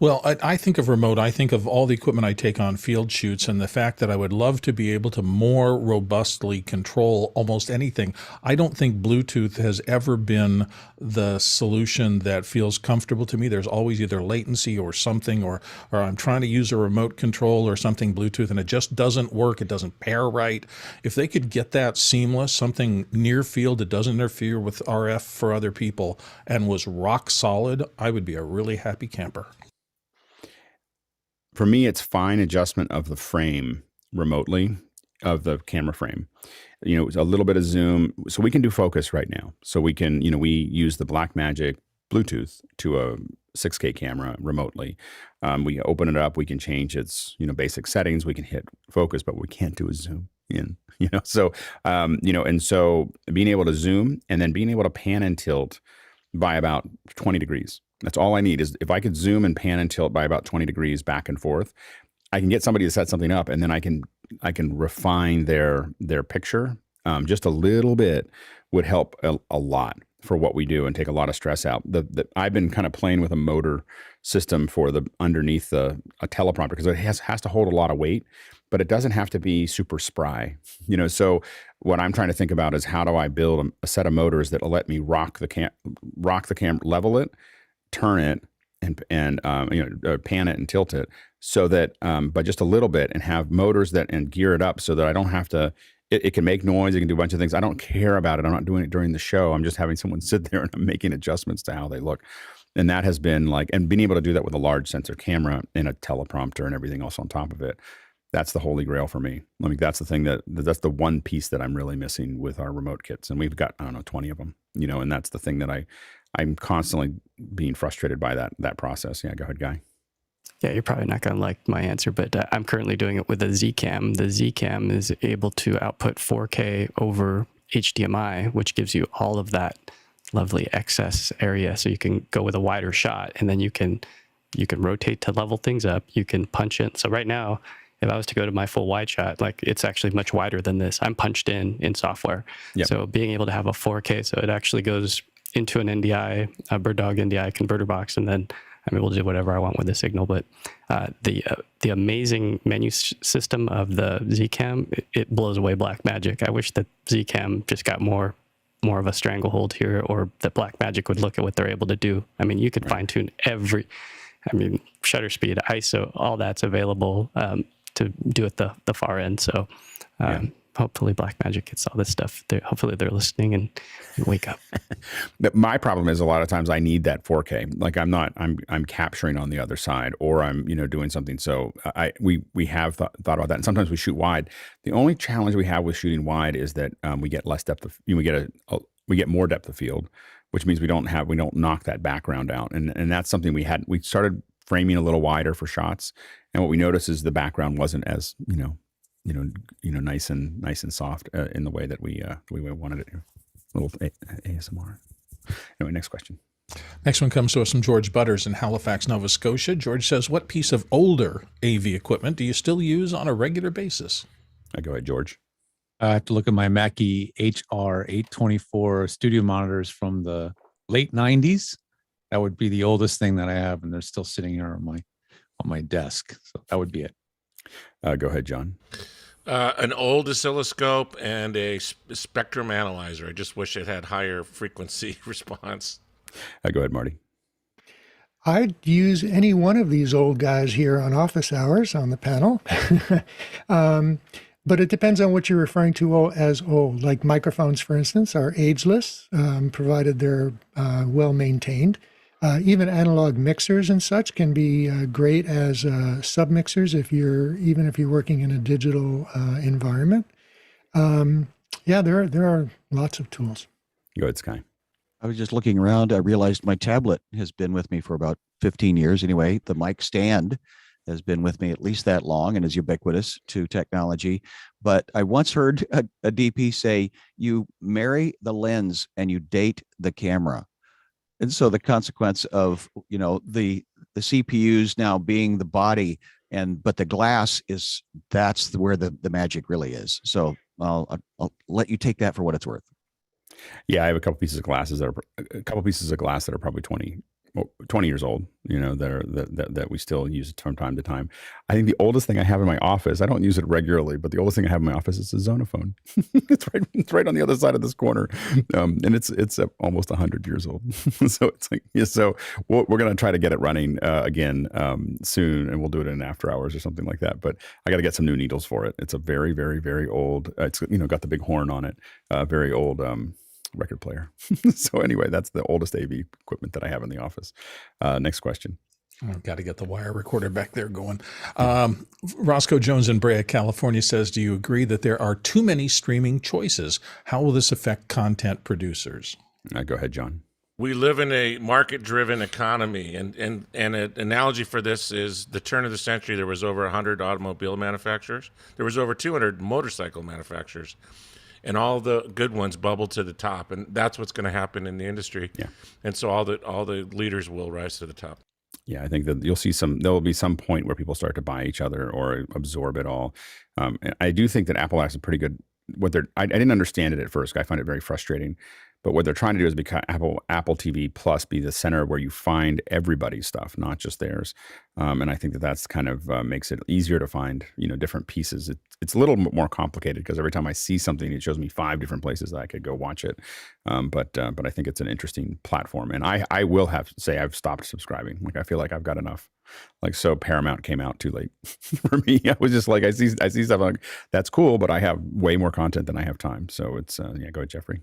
Well, I think of remote, I think of all the equipment I take on field shoots, and the fact that I would love to be able to more robustly control almost anything. I don't think Bluetooth has ever been the solution that feels comfortable to me. There's always either latency or something, or I'm trying to use a remote control or something Bluetooth, and it just doesn't work. It doesn't pair right. If they could get that seamless, something near field that doesn't interfere with RF for other people and was rock solid, I would be a really happy camper. For me, it's fine adjustment of the frame remotely, of the camera frame. A little bit of zoom. So we can do focus right now. So we can, we use the Blackmagic Bluetooth to a 6K camera remotely. We open it up. We can change its, basic settings. We can hit focus, but we can't do a zoom in, So, and so being able to zoom and then being able to pan and tilt by about 20 degrees. That's all I need, is if I could zoom and pan and tilt by about 20 degrees back and forth, I can get somebody to set something up, and then I can refine their picture just a little bit would help a lot for what we do and take a lot of stress out. I've been kind of playing with a motor system for the underneath a teleprompter because it has to hold a lot of weight, but it doesn't have to be super spry. So what I'm trying to think about is how do I build a set of motors that will let me rock the cam, level it, turn it, and pan it and tilt it so that, but just a little bit, and have motors and gear it up so that I don't have to. It can make noise. It can do a bunch of things. I don't care about it. I'm not doing it during the show. I'm just having someone sit there and I'm making adjustments to how they look. And that has been and being able to do that with a large sensor camera and a teleprompter and everything else on top of it. That's the holy grail for me. That's the thing that's the one piece that I'm really missing with our remote kits. And we've got, 20 of them, and that's the thing that I'm constantly being frustrated by that process. Yeah, go ahead, Guy. Yeah, you're probably not going to like my answer, but I'm currently doing it with a Z-Cam. The Z-Cam is able to output 4K over HDMI, which gives you all of that lovely excess area. So you can go with a wider shot, and then you can rotate to level things up. You can punch in. So right now, if I was to go to my full wide shot, it's actually much wider than this. I'm punched in software. Yep. So being able to have a 4K, so it actually goes into an NDI, a Bird Dog NDI converter box, and then I'm able to do whatever I want with the signal. But the amazing menu system of the Z-Cam, it blows away Blackmagic. I wish that Z-Cam just got more of a stranglehold here, or that Blackmagic would look at what they're able to do. You could fine tune shutter speed, ISO, all that's available to do at the far end. So hopefully Blackmagic gets all this stuff. Hopefully they're listening and wake up. My problem is a lot of times I need that 4K. I'm capturing on the other side, or I'm doing something. So we have thought about that, and sometimes we shoot wide. The only challenge we have with shooting wide is that we get less depth of we get more depth of field, which means we don't knock that background out, and that's something we started framing a little wider for shots, and what we noticed is the background wasn't as nice and soft in the way that we wanted it. A little ASMR. Anyway, next question. Next one comes to us from George Butters in Halifax, Nova Scotia. George says, what piece of older AV equipment do you still use on a regular basis? Go ahead, George. I have to look at my Mackie HR824 studio monitors from the late 90s. That would be the oldest thing that I have, and they're still sitting here on my desk. So that would be it. Go ahead, John. An old oscilloscope and a spectrum analyzer. I just wish it had higher frequency response. Go ahead, Marty. I'd use any one of these old guys here on office hours on the panel. But it depends on what you're referring to as old. Like microphones, for instance, are ageless, provided they're well maintained. Even analog mixers and such can be great as submixers even if you're working in a digital environment. There are lots of tools. Go ahead, Sky. I was just looking around. I realized my tablet has been with me for about 15 years anyway. The mic stand has been with me at least that long and is ubiquitous to technology. But I once heard a DP say, you marry the lens and you date the camera. And so the consequence of, the CPUs now being the body but the glass that's where the magic really is. So I'll let you take that for what it's worth. Yeah, I have a couple pieces of glass that are probably 20 years old, that we still use from time to time. I think the oldest thing I have in my office, I don't use it regularly, but the oldest thing I have in my office is a Zonophone. it's right on the other side of this corner. And it's almost 100 years old. So we're going to try to get it running again soon, and we'll do it in after hours or something like that. But I got to get some new needles for it. It's a very, very, very old, it's got the big horn on it, very old record player. So anyway, that's the oldest AV equipment that I have in the office. Next question. I've got to get the wire recorder back there going. Roscoe Jones in Brea, California says, do you agree that there are too many streaming choices? How will this affect content producers? Go ahead, John. We live in a market-driven economy, and an analogy for this is the turn of the century. There was over 100 automobile manufacturers. There was over 200 motorcycle manufacturers. And all the good ones bubble to the top, and that's what's going to happen in the industry. Yeah. And so all the leaders will rise to the top. Yeah, I think that you'll see there'll be some point where people start to buy each other or absorb it all. And I do think that Apple has a pretty good what they're I didn't understand it at first. I find it very frustrating. But what they're trying to do is become Apple TV Plus be the center where you find everybody's stuff, not just theirs. And I think that's kind of makes it easier to find, different pieces. It's a little more complicated because every time I see something, it shows me 5 different places that I could go watch it. But I think it's an interesting platform. And I will have to say I've stopped subscribing. Like I feel like I've got enough. Like so, Paramount came out too late for me. I was just like I see stuff like that's cool, but I have way more content than I have time. So it's go ahead, Jeffrey.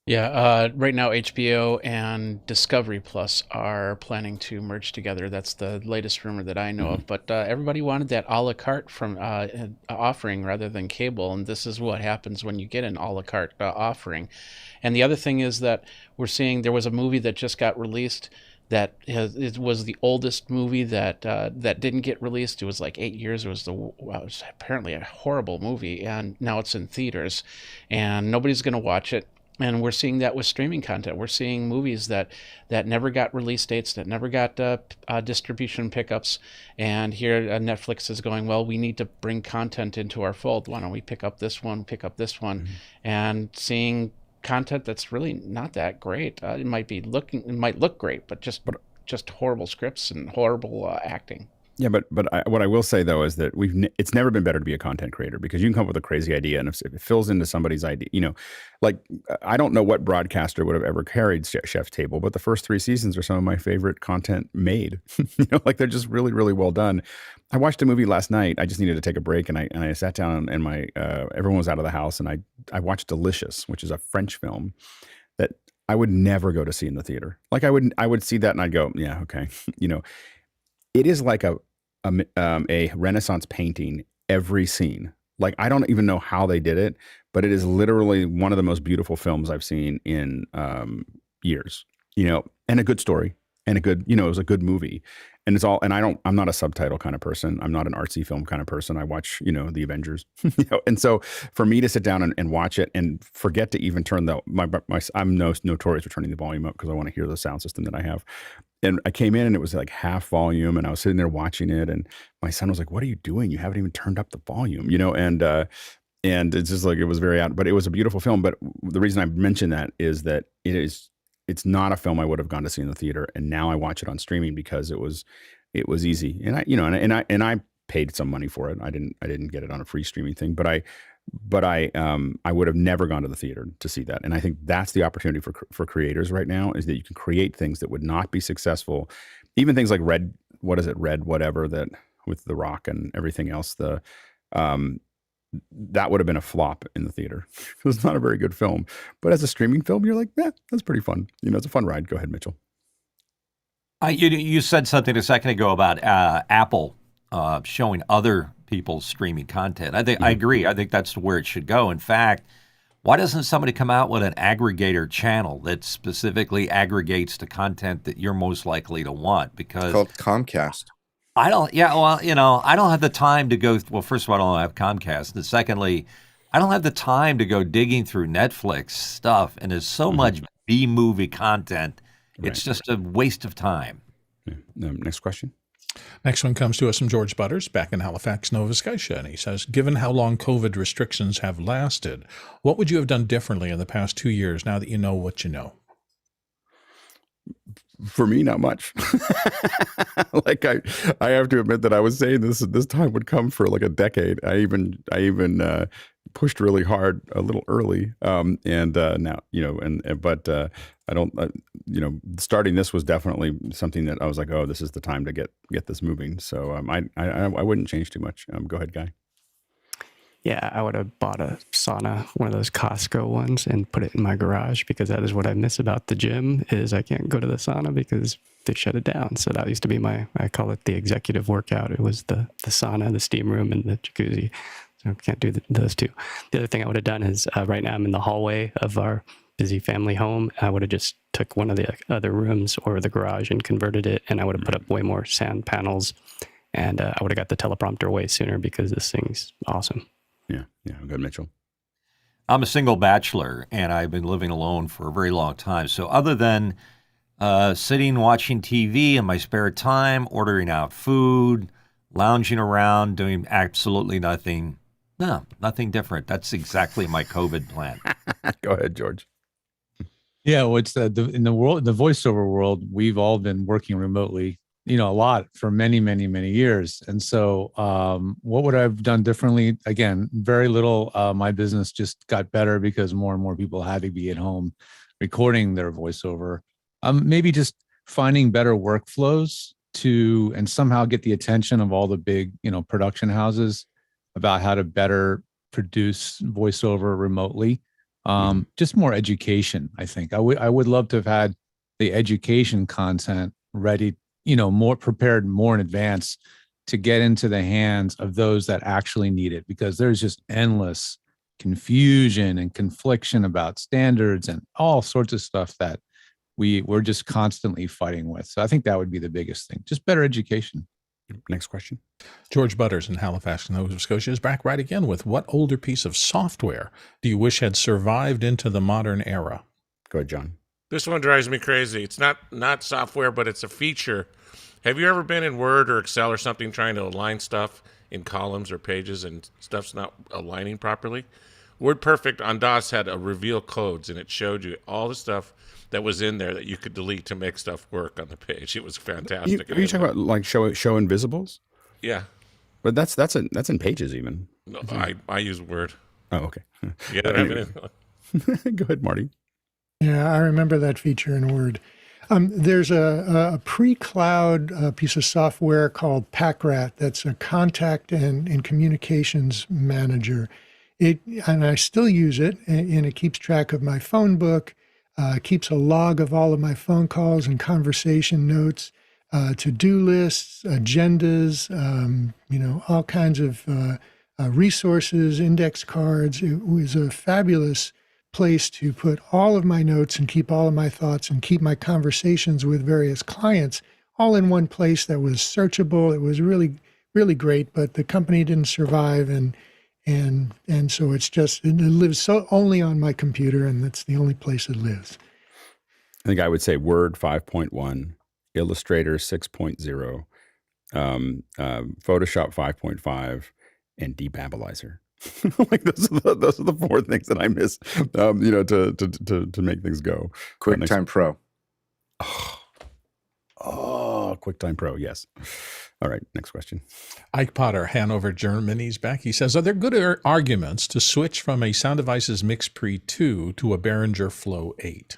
Yeah, right now HBO and Discovery Plus are planning to merge together. That's the latest rumor that I know of. But everybody wanted that a la carte from offering rather than cable, and this is what happens when you get an a la carte offering. And the other thing is that we're seeing there was a movie that just got released it was the oldest movie that didn't get released. It was like 8 years. It was apparently a horrible movie, and now it's in theaters, and nobody's going to watch it. And we're seeing that with streaming content. We're seeing movies that never got release dates, that never got distribution pickups. And here Netflix is going, well, we need to bring content into our fold. Why don't we pick up this one? And seeing content that's really not that great. It might look great, but just horrible scripts and horrible acting. Yeah, but what I will say though is that it's never been better to be a content creator because you can come up with a crazy idea, and if it fills into somebody's idea, like I don't know what broadcaster would have ever carried Chef's Table, but the first 3 seasons are some of my favorite content made. Like they're just really, really well done. I watched a movie last night. I just needed to take a break, and I sat down, and my everyone was out of the house, and I watched Delicious, which is a French film that I would never go to see in the theater. Like I would see that and I'd go, yeah, okay, It is like a Renaissance painting every scene. Like I don't even know how they did it, but it is literally one of the most beautiful films I've seen in years. And a good story and a good, it was a good movie. And it's all, and I'm not a subtitle kind of person. I'm not an artsy film kind of person. I watch, the Avengers, and so for me to sit down and watch it and forget to even turn I'm notorious for turning the volume up because I want to hear the sound system that I have. And I came in and it was like half volume and I was sitting there watching it and my son was like, what are you doing? You haven't even turned up the volume, and it's just like, it was very but it was a beautiful film. But the reason I mention that is that it's not a film I would have gone to see in the theater. And now I watch it on streaming because it was easy. And I paid some money for it. I didn't get it on a free streaming thing, but I would have never gone to the theater to see that. And I think that's the opportunity for creators right now is that you can create things that would not be successful. Even things like Red whatever that with The Rock and everything else, that would have been a flop in the theater. It was not a very good film, but as a streaming film, you're like, that's pretty fun. It's a fun ride. Go ahead, Mitchell. You said something a second ago about Apple showing other people's streaming content. I agree. I think that's where it should go. In fact, why doesn't somebody come out with an aggregator channel that specifically aggregates the content that you're most likely to want? Because it's called Comcast. I don't have the time to go. Well, first of all, I don't have Comcast. And secondly, I don't have the time to go digging through Netflix stuff. And there's so much B-movie content. Right. It's just a waste of time. Yeah. Next question. Next one comes to us from George Butters back in Halifax, Nova Scotia. And he says, given how long COVID restrictions have lasted, what would you have done differently in the past 2 years now that you know what you know? For me, not much. Like I have to admit that I was saying this time would come for like a decade. I even pushed really hard a little early, and now but I don't starting this was definitely something that I was like, oh, this is the time to get this moving. So I wouldn't change too much. Go ahead, Guy. Yeah, I would have bought a sauna, one of those Costco ones, and put it in my garage because that is what I miss about the gym is I can't go to the sauna because they shut it down. So that used to be I call it the executive workout. It was the sauna, the steam room, and the jacuzzi. So I can't do those two. The other thing I would have done is right now I'm in the hallway of our busy family home. I would have just took one of the other rooms or the garage and converted it, and I would have put up way more sound panels, and I would have got the teleprompter way sooner because this thing's awesome. Yeah. Good, Mitchell. I'm a single bachelor, and I've been living alone for a very long time. So other than sitting watching TV in my spare time, ordering out food, lounging around, doing absolutely nothing, No, nothing different. That's exactly my COVID plan. Go ahead, George. Yeah, well, it's in the world, the voiceover world, we've all been working remotely, a lot for many, many, many years. And so, what would I have done differently? Again, very little. My business just got better because more and more people had to be at home recording their voiceover. Maybe just finding better workflows and somehow get the attention of all the big, production houses about how to better produce voiceover remotely. Just more education, I think. I would love to have had the education content ready, more prepared more in advance to get into the hands of those that actually need it, because there's just endless confusion and confliction about standards and all sorts of stuff that we're just constantly fighting with. So I think that would be the biggest thing, just better education. Next question. George Butters in Halifax, Nova Scotia is back right again with what older piece of software do you wish had survived into the modern era? Go ahead, John. This one drives me crazy. It's not software, but it's a feature. Have you ever been in Word or Excel or something trying to align stuff in columns or pages and stuff's not aligning properly? WordPerfect on DOS had a reveal codes, and it showed you all the stuff that was in there that you could delete to make stuff work on the page. It was fantastic. Are you talking about like show invisibles? Yeah. But that's in Pages even. No, I use Word. Oh, okay. Yeah. Go ahead, Marty. Yeah, I remember that feature in Word. There's a pre-cloud piece of software called PackRat that's a contact and communications manager. And I still use it, and it keeps track of my phone book, keeps a log of all of my phone calls and conversation notes, to-do lists, agendas, all kinds of resources, index cards. It was a fabulous place to put all of my notes and keep all of my thoughts and keep my conversations with various clients all in one place that was searchable. It was really, really great, but the company didn't survive, and so it lives so only on my computer, and that's the only place it lives. I think I would say Word 5.1, Illustrator 6.0, Photoshop 5.5, and Debabbilizer. Like those are the four things that I miss, to make things go. QuickTime Pro. Oh, QuickTime Pro, yes. All right, next question. Ike Potter, Hanover, Germany's back. He says, are there good arguments to switch from a Sound Devices Mixpre II to a Behringer Flow 8?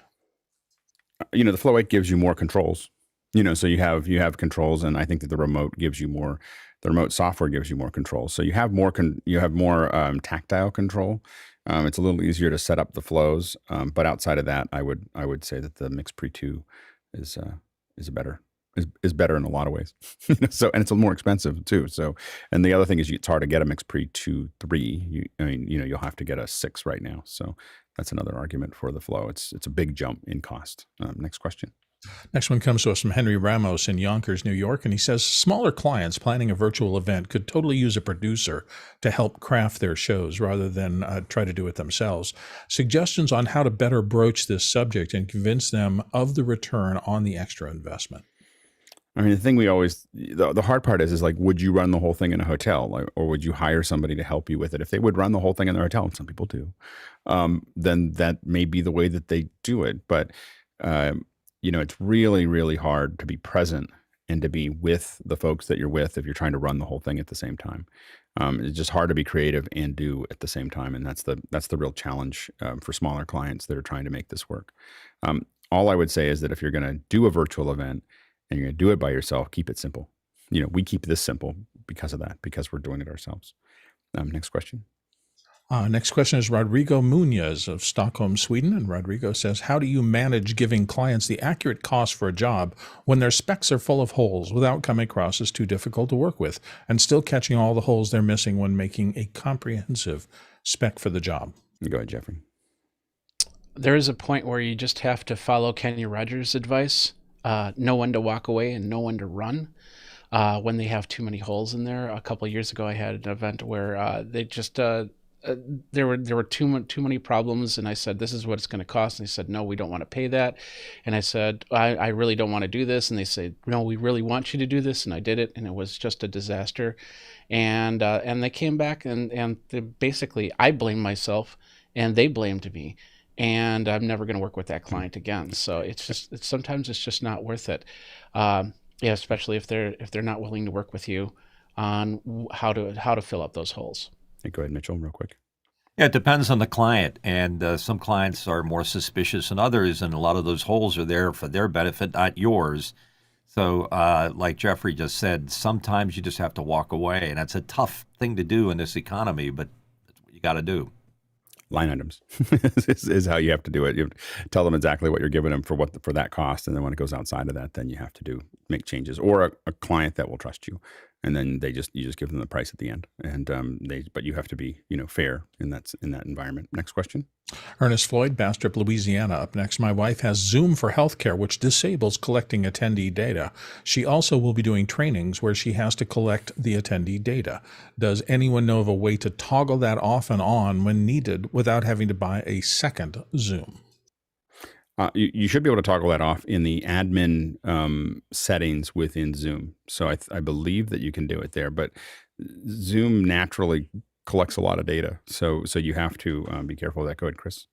The Flow 8 gives you more controls. So you have controls, and I think that the remote software gives you more controls. So you have more tactile control. It's a little easier to set up the flows, but outside of that, I would say that the Mixpre II is better in a lot of ways. So, and it's a little more expensive too. So, and the other thing is it's hard to get a Mixpre II 3. You'll have to get a 6 right now. So that's another argument for the Flow. It's a big jump in cost. Next question. Next one comes to us from Henry Ramos in Yonkers, New York, and he says, smaller clients planning a virtual event could totally use a producer to help craft their shows rather than try to do it themselves. Suggestions on how to better broach this subject and convince them of the return on the extra investment. I mean, the thing the hard part is like, would you run the whole thing in a hotel, or would you hire somebody to help you with it? If they would run the whole thing in their hotel, and some people do, then that may be the way that they do it. But, it's really, really hard to be present and to be with the folks that you're with if you're trying to run the whole thing at the same time. It's just hard to be creative and do at the same time. And that's the real challenge for smaller clients that are trying to make this work. All I would say is that if you're going to do a virtual event, and you're going to do it by yourself, keep it simple. We keep this simple because of that, because we're doing it ourselves. Next question. Next question is Rodrigo Munoz of Stockholm, Sweden. And Rodrigo says, how do you manage giving clients the accurate cost for a job when their specs are full of holes without coming across as too difficult to work with, and still catching all the holes they're missing when making a comprehensive spec for the job? Go ahead, Jeffrey. There is a point where you just have to follow Kenny Rogers' advice. Know when to walk away and know when to run when they have too many holes in there. A couple of years ago, I had an event where they just there were too many problems, and I said, this is what it's going to cost, and they said, no, we don't want to pay that. And I said, I really don't want to do this, and they said, no, we really want you to do this, and I did it, and it was just a disaster. And they came back, and basically I blamed myself and they blamed me, and I'm never going to work with that client again. So sometimes it's just not worth it. Yeah, especially if they're not willing to work with you on how to fill up those holes. Hey, go ahead, Mitchell, real quick. Yeah, it depends on the client, and some clients are more suspicious than others, and a lot of those holes are there for their benefit, not yours. So like Jeffrey just said, sometimes you just have to walk away, and that's a tough thing to do in this economy, but that's what you got to do. Line items is how you have to do it. You have to tell them exactly what you're giving them for that cost, and then when it goes outside of that, then you have to make changes, or a client that will trust you, and then you just give them the price at the end, and but you have to be fair in that environment. Next question. Ernest Floyd, Bastrop, Louisiana, up next. My wife has Zoom for Healthcare, which disables collecting attendee data. She also will be doing trainings where she has to collect the attendee data. Does anyone know of a way to toggle that off and on when needed without having to buy a second Zoom? You should be able to toggle that off in the admin settings within Zoom. So I believe that you can do it there, but Zoom naturally collects a lot of data. So you have to be careful of that. Go ahead, Chris.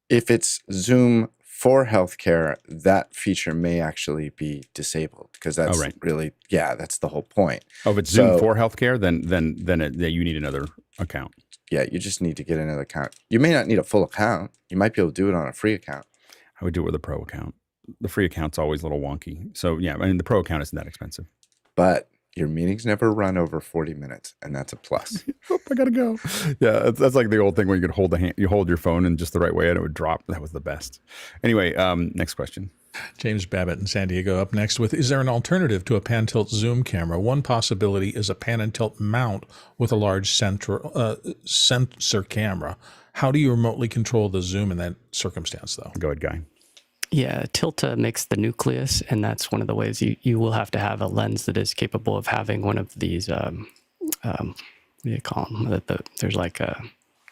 If it's Zoom for healthcare, that feature may actually be disabled, because that's really, that's the whole point. Oh, if it's Zoom for healthcare, then you need another account. Yeah, you just need to get another account. You may not need a full account. You might be able to do it on a free account. I would do it with a pro account. The free account's always a little wonky. So yeah, I mean, the pro account isn't that expensive. But your meetings never run over 40 minutes, and that's a plus. Oh, I gotta go. Yeah, that's like the old thing where you could hold your phone in just the right way and it would drop. That was the best. Anyway, next question. James Babbitt in San Diego up next with, is there an alternative to a pan-tilt zoom camera? One possibility is a pan and tilt mount with a large sensor camera. How do you remotely control the zoom in that circumstance, though? Go ahead, Guy. Yeah, tilt makes the nucleus, and that's one of the ways you will have to have a lens that is capable of having one of these, what do you call them? There's like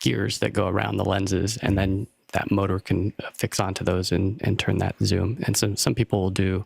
gears that go around the lenses, and then that motor can fix onto those and turn that zoom. And some people will do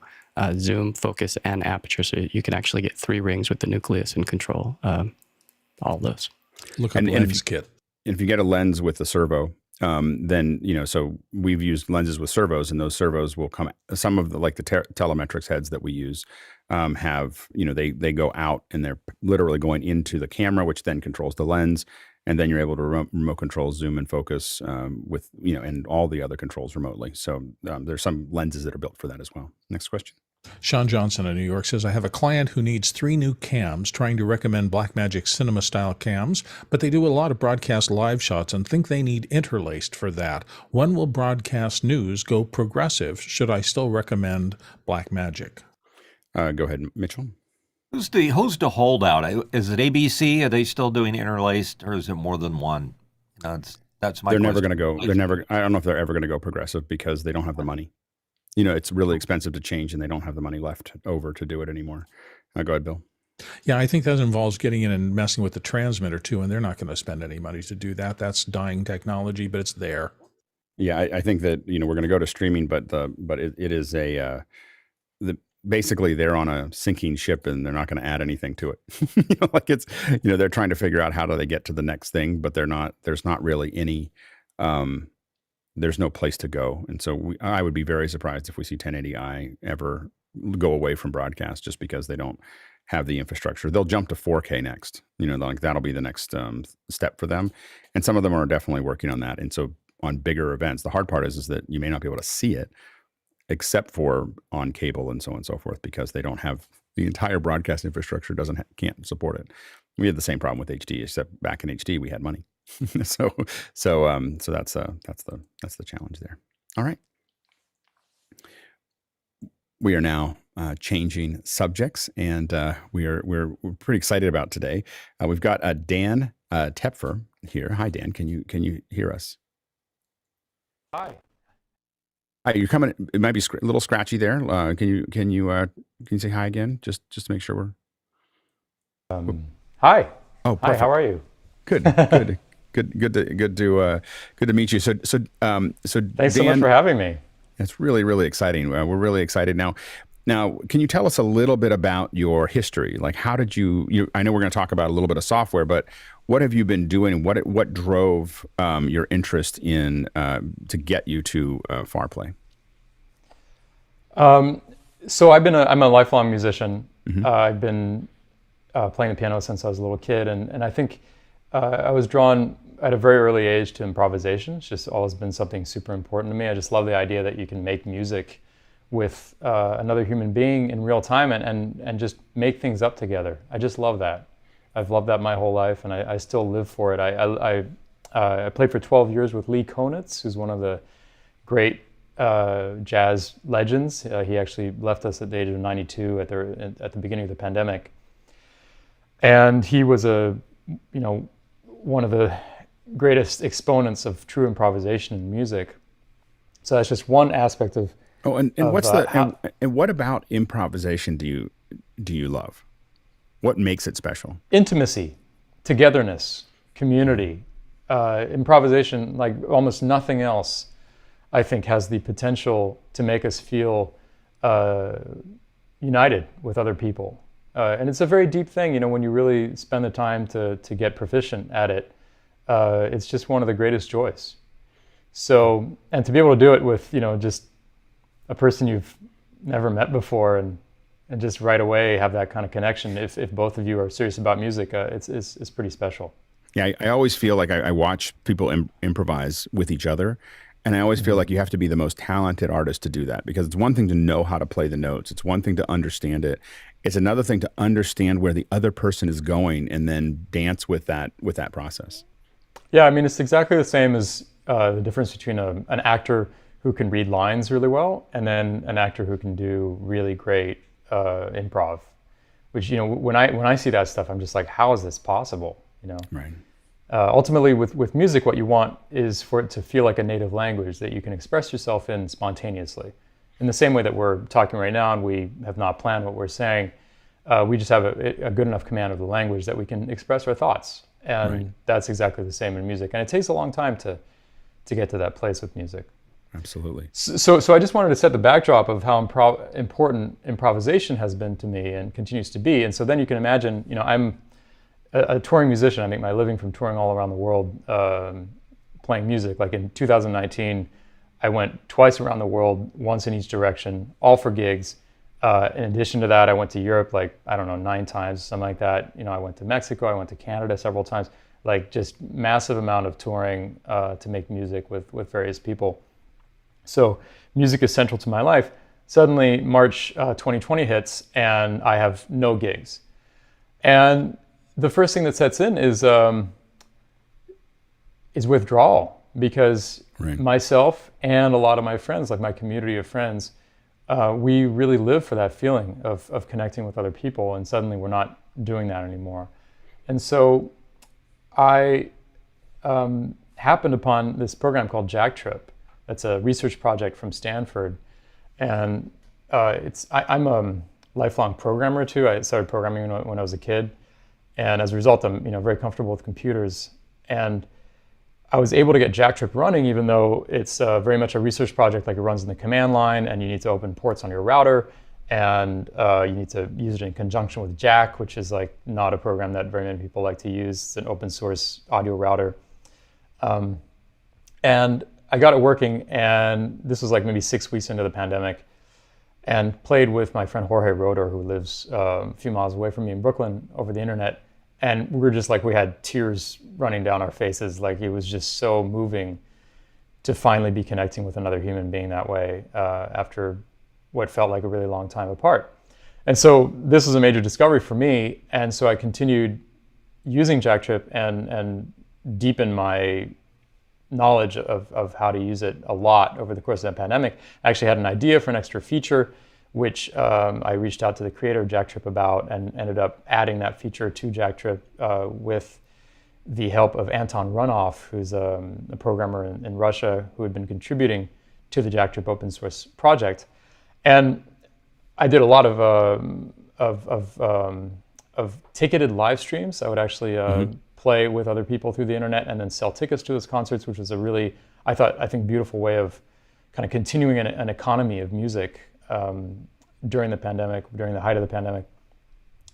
zoom, focus, and aperture, so you can actually get 3 rings with the nucleus and control all of those. Look up lens kit. If you get a lens with a servo, then so we've used lenses with servos, and those servos will come. Some of the telemetrics heads that we use have they go out and they're literally going into the camera, which then controls the lens, and then you're able to remote control zoom and focus with and all the other controls remotely. So there's some lenses that are built for that as well. Next question. Sean Johnson in New York says, I have a client who needs 3 new cams, trying to recommend Blackmagic cinema-style cams, but they do a lot of broadcast live shots and think they need interlaced for that. When will broadcast news go progressive? Should I still recommend Blackmagic? Go ahead, Mitchell. Who's the holdout? Is it ABC? Are they still doing interlaced, or is it more than one? That's my question. They're never going to go. I don't know if they're ever going to go progressive because they don't have the money. It's really expensive to change, and they don't have the money left over to do it anymore. Go ahead, Bill. Yeah, I think that involves getting in and messing with the transmitter too, and they're not going to spend any money to do that. That's dying technology, but it's there. Yeah, I think that we're going to go to streaming, but it is basically they're on a sinking ship, and they're not going to add anything to it. They're trying to figure out how do they get to the next thing, but they're not. There's not really any. There's no place to go. And so I would be very surprised if we see 1080i ever go away from broadcast just because they don't have the infrastructure. They'll jump to 4K next. That'll be the next step for them. And some of them are definitely working on that. And so on bigger events, the hard part is that you may not be able to see it except for on cable and so on and so forth, because they don't have the entire broadcast infrastructure can't support it. We had the same problem with HD, except back in HD we had money. so that's the challenge there. All right. We are now changing subjects, and we're pretty excited about today. We've got Dan Tepfer here. Hi, Dan. Can you hear us? Hi. Hi, you're coming. It might be a little scratchy there. Can you say hi again? Just to make sure we're. Hi. Oh, perfect. Hi. How are you? Good. Good to meet you. So Thanks so much Dan, for having me. it's really exciting. We're really excited now. Now, can you tell us a little bit about your history? Like, how did you? I know we're going to talk about a little bit of software, but what have you been doing? What drove your interest in to get you to FarPlay? So I'm a lifelong musician. I've been playing the piano since I was a little kid, and I think I was drawn at a very early age to improvisation. It's just always been something super important to me. I just love the idea that you can make music with another human being in real time and just make things up together. I just love that. I've loved that my whole life, and I still live for it. I played for 12 years with Lee Konitz, who's one of the great jazz legends. He actually left us at the age of 92 at the beginning of the pandemic. And he was one of the greatest exponents of true improvisation in music. So that's just one aspect of. Oh, and what about improvisation do you love? What makes it special? Intimacy, togetherness, community. Improvisation, like almost nothing else, I think has the potential to make us feel united with other people. And it's a very deep thing, when you really spend the time to get proficient at it, it's just one of the greatest joys. So, and to be able to do it with, just a person you've never met before and just right away have that kind of connection, if both of you are serious about music, it's pretty special. Yeah, I always feel like I watch people improvise with each other, and I always feel like you have to be the most talented artist to do that, because it's one thing to know how to play the notes. It's one thing to understand it. It's another thing to understand where the other person is going and then dance with that process. Yeah, I mean, it's exactly the same as the difference between an actor who can read lines really well and then an actor who can do really great improv. Which, when I see that stuff, I'm just like, how is this possible? Right. Ultimately, with music, what you want is for it to feel like a native language that you can express yourself in spontaneously. In the same way that we're talking right now and we have not planned what we're saying, we just have a good enough command of the language that we can express our thoughts. And that's exactly the same in music. And it takes a long time to get to that place with music. Absolutely. So I just wanted to set the backdrop of how important improvisation has been to me and continues to be. And so then you can imagine, I'm a touring musician. I make my living from touring all around the world, playing music. Like in 2019, I went twice around the world, once in each direction, all for gigs. In addition to that, I went to Europe 9 times, something like that. I went to Mexico, I went to Canada several times, just massive amount of touring to make music with various people. So music is central to my life. Suddenly, March 2020 hits, and I have no gigs. And the first thing that sets in is withdrawal, because myself and a lot of my friends, like my community of friends, we really live for that feeling of connecting with other people, and suddenly we're not doing that anymore. And so I happened upon this program called Jack Trip. It's a research project from Stanford, and I'm a lifelong programmer too. I started programming when I was a kid, and as a result, I'm very comfortable with computers. And I was able to get Jack Trip running, even though it's very much a research project. Like, it runs in the command line, and you need to open ports on your router, and you need to use it in conjunction with Jack, which is not a program that very many people like to use. It's an open source audio router, and I got it working, and this was maybe 6 weeks into the pandemic, and played with my friend Jorge Roeder, who lives a few miles away from me in Brooklyn, over the internet. And we were just we had tears running down our faces. It was just so moving to finally be connecting with another human being that way after what felt like a really long time apart. And so this was a major discovery for me. And so I continued using Jack Trip and deepened my knowledge of how to use it a lot over the course of the pandemic. I actually had an idea for an extra feature, which I reached out to the creator of Jack Trip about, and ended up adding that feature to Jack Trip with the help of Anton Runoff, who's a programmer in Russia who had been contributing to the Jack Trip open source project. And I did a lot of ticketed live streams. I would actually play with other people through the internet and then sell tickets to those concerts, which was a really, I think, beautiful way of kind of continuing an economy of music during the pandemic, during the height of the pandemic.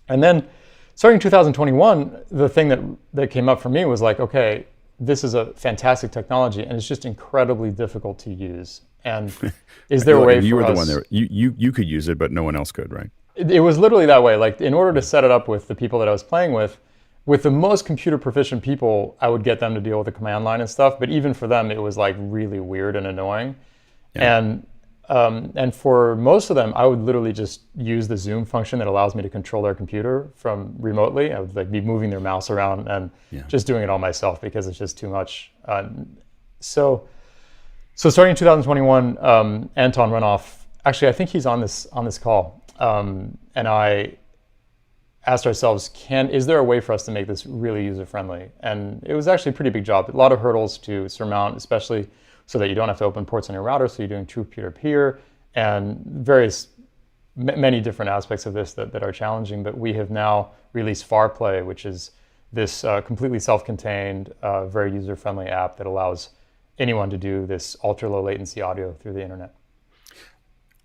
And then starting in 2021, the thing that came up for me was like, okay, this is a fantastic technology and it's just incredibly difficult to use. And is there a way you for were the us... one there. You could use it, but no one else could, right? It was literally that way. Like, in order to set it up with the people that I was playing with the most computer proficient people, I would get them to deal with the command line and stuff. But even for them, it was like really weird and annoying. Yeah. And for most of them, I would literally just use the Zoom function that allows me to control their computer from remotely. I would like be moving their mouse around and just doing it all myself because it's just too much. So starting in 2021, Anton Runoff, actually, I think he's on this call. And I asked ourselves, is there a way for us to make this really user-friendly? And it was actually a pretty big job. A lot of hurdles to surmount, especially so that you don't have to open ports on your router, so you're doing true peer-to-peer, and many different aspects of this that are challenging. But we have now released FarPlay, which is this completely self-contained, very user-friendly app that allows anyone to do this ultra-low latency audio through the internet.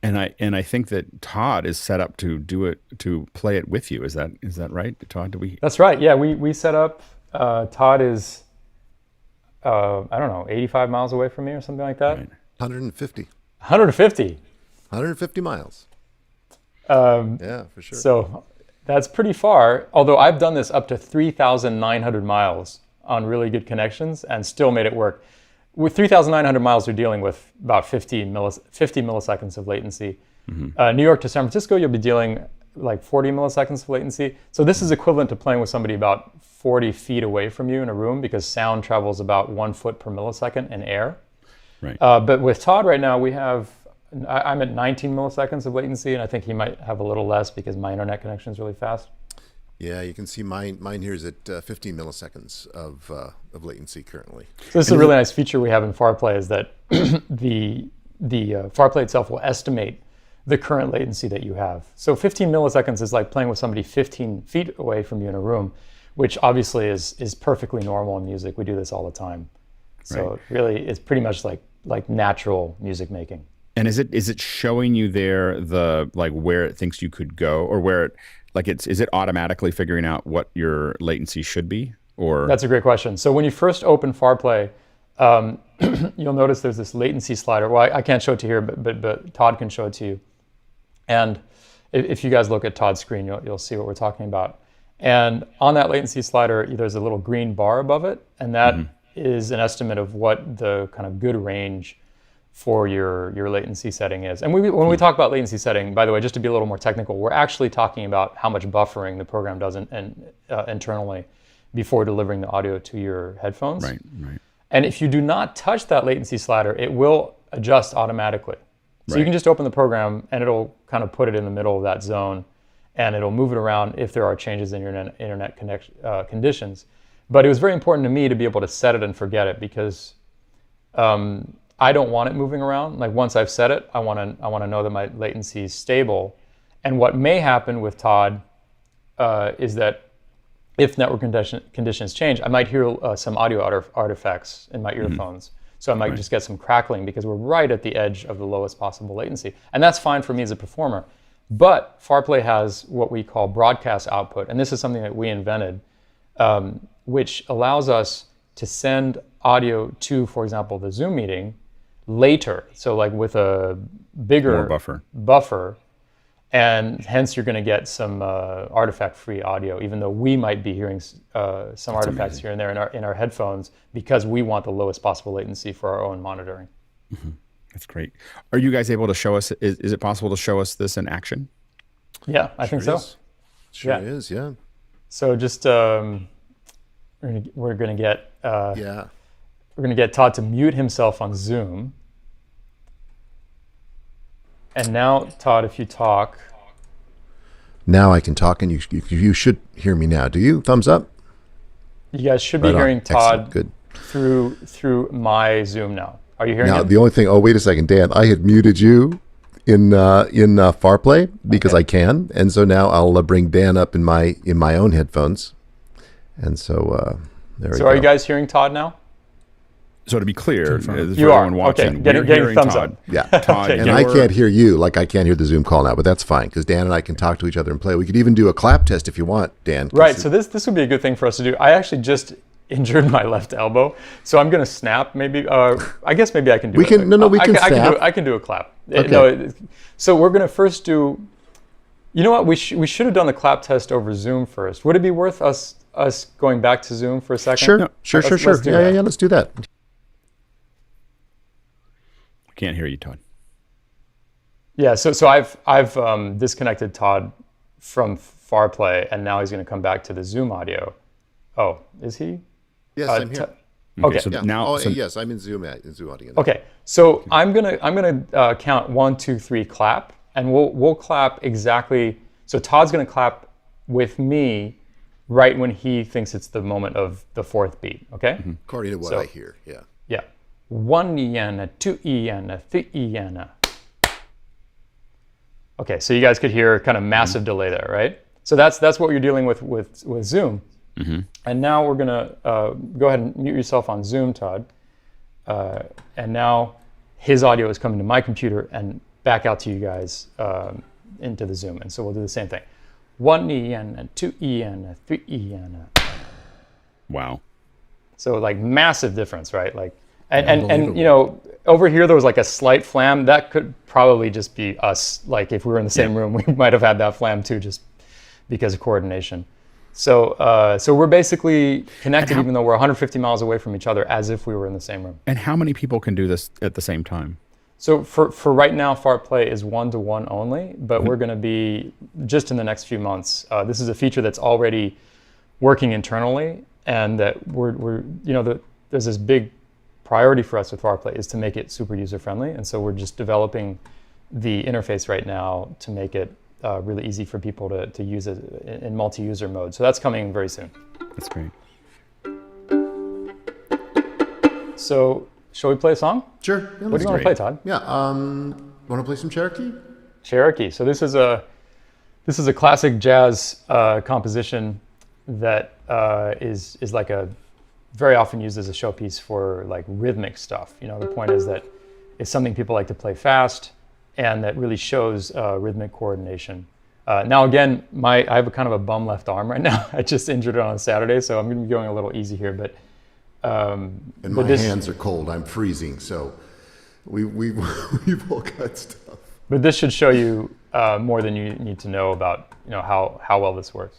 And I think that Todd is set up to do it, to play it with you. Is that right, Todd? That's right. Yeah, we set up. Todd is, I don't know, 85 miles away from me or something like that. Right. 150. 150 miles. Yeah, for sure. So that's pretty far. Although I've done this up to 3,900 miles on really good connections and still made it work. With 3,900 miles, you're dealing with about 50 milliseconds of latency. Mm-hmm. New York to San Francisco, you'll be dealing like 40 milliseconds of latency. So this is equivalent to playing with somebody about 40 feet away from you in a room, because sound travels about 1 foot per millisecond in air. Right. But with Todd right now, I'm at 19 milliseconds of latency, and I think he might have a little less because my internet connection is really fast. Yeah, you can see mine here is at 15 milliseconds of latency currently. So this is a really nice feature we have in FarPlay, is that the FarPlay itself will estimate the current latency that you have. So 15 milliseconds is like playing with somebody 15 feet away from you in a room, which obviously is perfectly normal in music. We do this all the time. So right. Really, it's pretty much like natural music making. And is it showing you there where it thinks you could go, or where it is it automatically figuring out what your latency should be? Or that's a great question. So when you first open FarPlay, you'll notice there's this latency slider. Well, I can't show it to you here, but Todd can show it to you. And if you guys look at Todd's screen, you'll see what we're talking about. And on that latency slider, there's a little green bar above it, and that is an estimate of what the kind of good range for your latency setting is. And when we talk about latency setting, by the way, just to be a little more technical, we're actually talking about how much buffering the program does internally before delivering the audio to your headphones. Right. And if you do not touch that latency slider, it will adjust automatically. So you can just open the program and it'll kind of put it in the middle of that zone, and it'll move it around if there are changes in your internet conditions. But it was very important to me to be able to set it and forget it, because I don't want it moving around. Like, once I've set it, I want to know that my latency is stable. And what may happen with Todd is that if network conditions change, I might hear some audio artifacts in my earphones. So I might just get some crackling because we're right at the edge of the lowest possible latency. And that's fine for me as a performer. But FarPlay has what we call broadcast output. And this is something that we invented, which allows us to send audio to, for example, the Zoom meeting later. So like with a bigger buffer, and hence you're going to get some artifact-free audio, even though we might be hearing some artifacts here and there in our headphones, because we want the lowest possible latency for our own monitoring. Mm-hmm. That's great. Are you guys able to show us? Is it possible to show us this in action? Yeah, I think so. Sure is. Yeah. So just we're going to get we're going to get Todd to mute himself on Zoom. And now, Todd, if you talk. Now I can talk, and you should hear me now. Do you? Thumbs up? You guys should be hearing Todd through my Zoom now. Are you hearing him? The only thing, wait a second, Dan. I had muted you in FarPlay because I can. And so now I'll bring Dan up in my own headphones. And so There we So go. are you guys hearing Todd now? So to be clear, Confirm. for You are. everyone watching, Okay. Getting we're hearing thumbs Todd. up. Yeah. Todd, Okay, And I you're- can't hear you like I can't hear the Zoom call now, but that's fine because Dan and I can talk to each other and play. We could even do a clap test if you want, Dan. 'cause Right. So this would be a good thing for us to do. I actually just injured my left elbow, so I'm going to snap. Maybe I guess maybe I can do. We can- no, we can I can snap. I can do a clap. Okay. No. So we're going to first do. You know what? We should have done the clap test over Zoom first. Would it be worth us going back to Zoom for a second? Sure, No. sure, Let's sure. do Yeah, that. yeah, let's do that. Can't hear you, Todd. Yeah. So I've disconnected Todd from FarPlay, and now he's going to come back to the Zoom audio. Oh, is he? Yes, I'm here. Okay. So Yeah. now, oh, so yes, I'm in Zoom audio. Okay, so I'm gonna count 1, 2, 3, clap, and we'll clap exactly. So Todd's gonna clap with me right when he thinks it's the moment of the fourth beat. Okay. According to what So- I hear, yeah. Yeah. 1 iana, 2 iana, 3 iana. Okay, so you guys could hear kind of massive delay there, right? So that's what you're dealing with Zoom. And now we're gonna go ahead and mute yourself on Zoom, Todd. And now his audio is coming to my computer and back out to you guys into the Zoom. And so we'll do the same thing. 1 iana, 2 iana, 3 iana. wow. So like massive difference, right? Like, and you know, over here there was like a slight flam. That could probably just be us. Like if we were in the same room, we might have had that flam too, just because of coordination. So so we're basically connected, even though we're 150 miles away from each other, as if we were in the same room. And how many people can do this at the same time? So for right now, FarPlay is 1-to-1 only, but we're going to be just in the next few months. This is a feature that's already working internally, and that we're you know there's this big priority for us with FarPlay is to make it super user friendly, and so we're just developing the interface right now to make it really easy for people to use it in multi-user mode. So that's coming very soon. That's great. So shall we play a song? Sure. Yeah, What do you let's want to play, Todd? Yeah. Want to play some Cherokee? Cherokee. So this is a classic jazz composition that is like a very often used as a showpiece for like rhythmic stuff. You know, the point is that it's something people like to play fast, and that really shows rhythmic coordination. Now again, I have a kind of a bum left arm right now. I just injured it on a Saturday, so I'm going to be going a little easy here. But And my hands are cold. I'm freezing. So we've all got stuff. But this should show you more than you need to know about how well this works.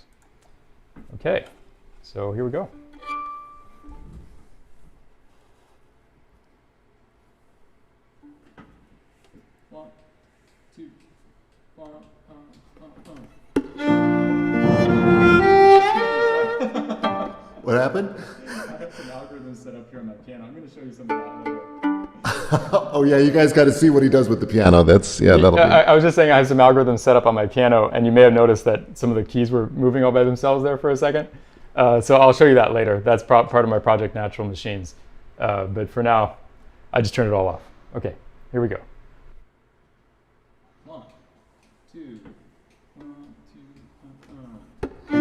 Okay, so here we go. What happened? I have some algorithms set up here on my piano. I'm going to show you some of that later. Oh yeah, you guys got to see what he does with the piano. That'll be. I was just saying I have some algorithms set up on my piano, and you may have noticed that some of the keys were moving all by themselves there for a second. So I'll show you that later. That's part of my project Natural Machines. But for now, I just turned it all off. Okay, here we go. 1, 2, 1, 2,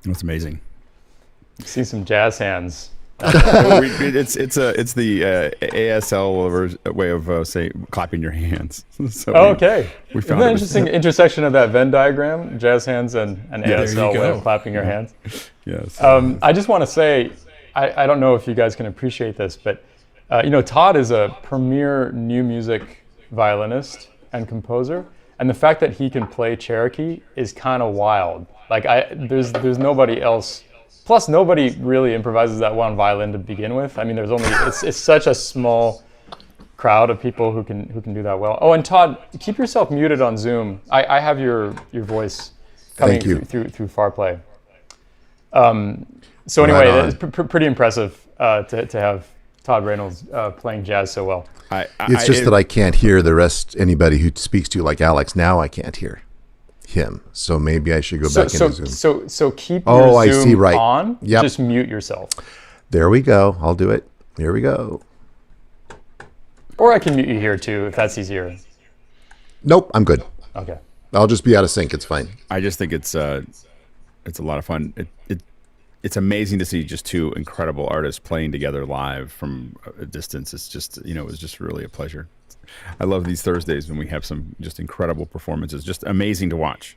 That's amazing. See some jazz hands. It's the ASL way of say clapping your hands. So okay. We Isn't found that it interesting intersection of that Venn diagram, jazz hands and ASL way of clapping your hands? Yes. I just want to say, I don't know if you guys can appreciate this, but Todd is a premier new music violinist and composer, and the fact that he can play Cherokee is kind of wild. Like there's nobody else. Plus, nobody really improvises that well on violin to begin with. I mean, there's only it's such a small crowd of people who can do that well. Oh, and Todd, keep yourself muted on Zoom. I have your voice coming through FarPlay. So anyway, it's pretty impressive to have Todd Reynolds playing jazz so well. It's just that I can't hear anybody who speaks to you like Alex. Now I can't hear him, so maybe I should go back into Zoom. So keep your Zoom on. Yep. Just mute yourself. There we go. I'll do it. Here we go. Or I can mute you here too, if that's easier. Nope, I'm good. Okay. I'll just be out of sync. It's fine. I just think it's a lot of fun. It's amazing to see just two incredible artists playing together live from a distance. It's just, it was just really a pleasure. I love these Thursdays when we have some just incredible performances, just amazing to watch.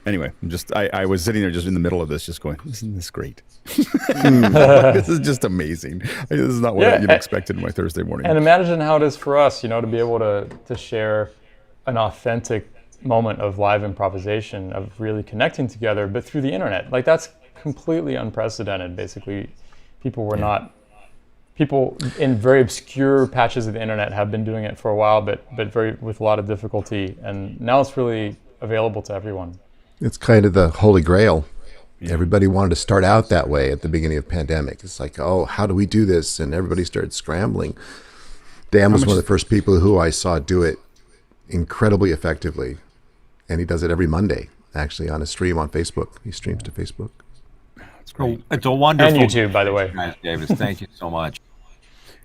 Anyway, I was sitting there just in the middle of this, just going, isn't this great? This is just amazing. This is not what I expected in my Thursday morning. And imagine how it is for us, to be able to share an authentic moment of live improvisation, of really connecting together, but through the internet. Like, that's completely unprecedented. Basically, people in very obscure patches of the internet have been doing it for a while, but with a lot of difficulty. And now it's really available to everyone. It's kind of the holy grail. Yeah. Everybody wanted to start out that way at the beginning of the pandemic. It's like, oh, how do we do this? And everybody started scrambling. Dan was one of the first people who I saw do it incredibly effectively. And he does it every Monday, actually, on a stream on Facebook. He streams to Facebook. That's great. It's a wonderful. And YouTube, by the way. Guys, Davis, thank you so much.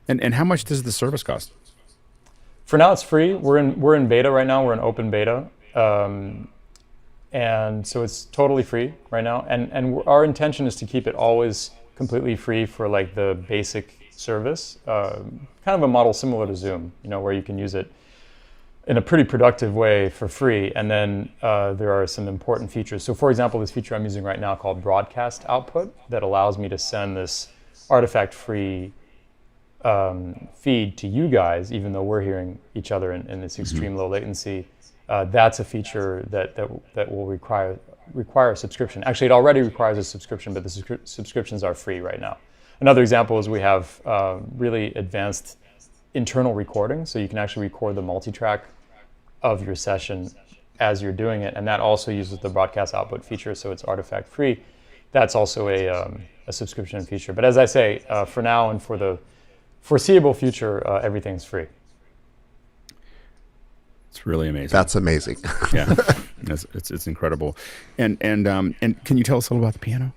And how much does the service cost? For now, it's free. We're in beta right now. We're in open beta, and so it's totally free right now. And our intention is to keep it always completely free for like the basic service, kind of a model similar to Zoom, where you can use it in a pretty productive way for free. And then there are some important features. So for example, this feature I'm using right now called broadcast output that allows me to send this artifact-free feed to you guys, even though we're hearing each other in this extreme low latency. That's a feature that will require a subscription. Actually, it already requires a subscription, but the subscriptions are free right now. Another example is we have really advanced internal recording, so you can actually record the multi-track of your session as you're doing it, and that also uses the broadcast output feature, so it's artifact free. That's also a subscription feature. But as I say, for now and for the foreseeable future, everything's free. It's really amazing. That's amazing. Yeah, it's incredible. And can you tell us a little about the piano?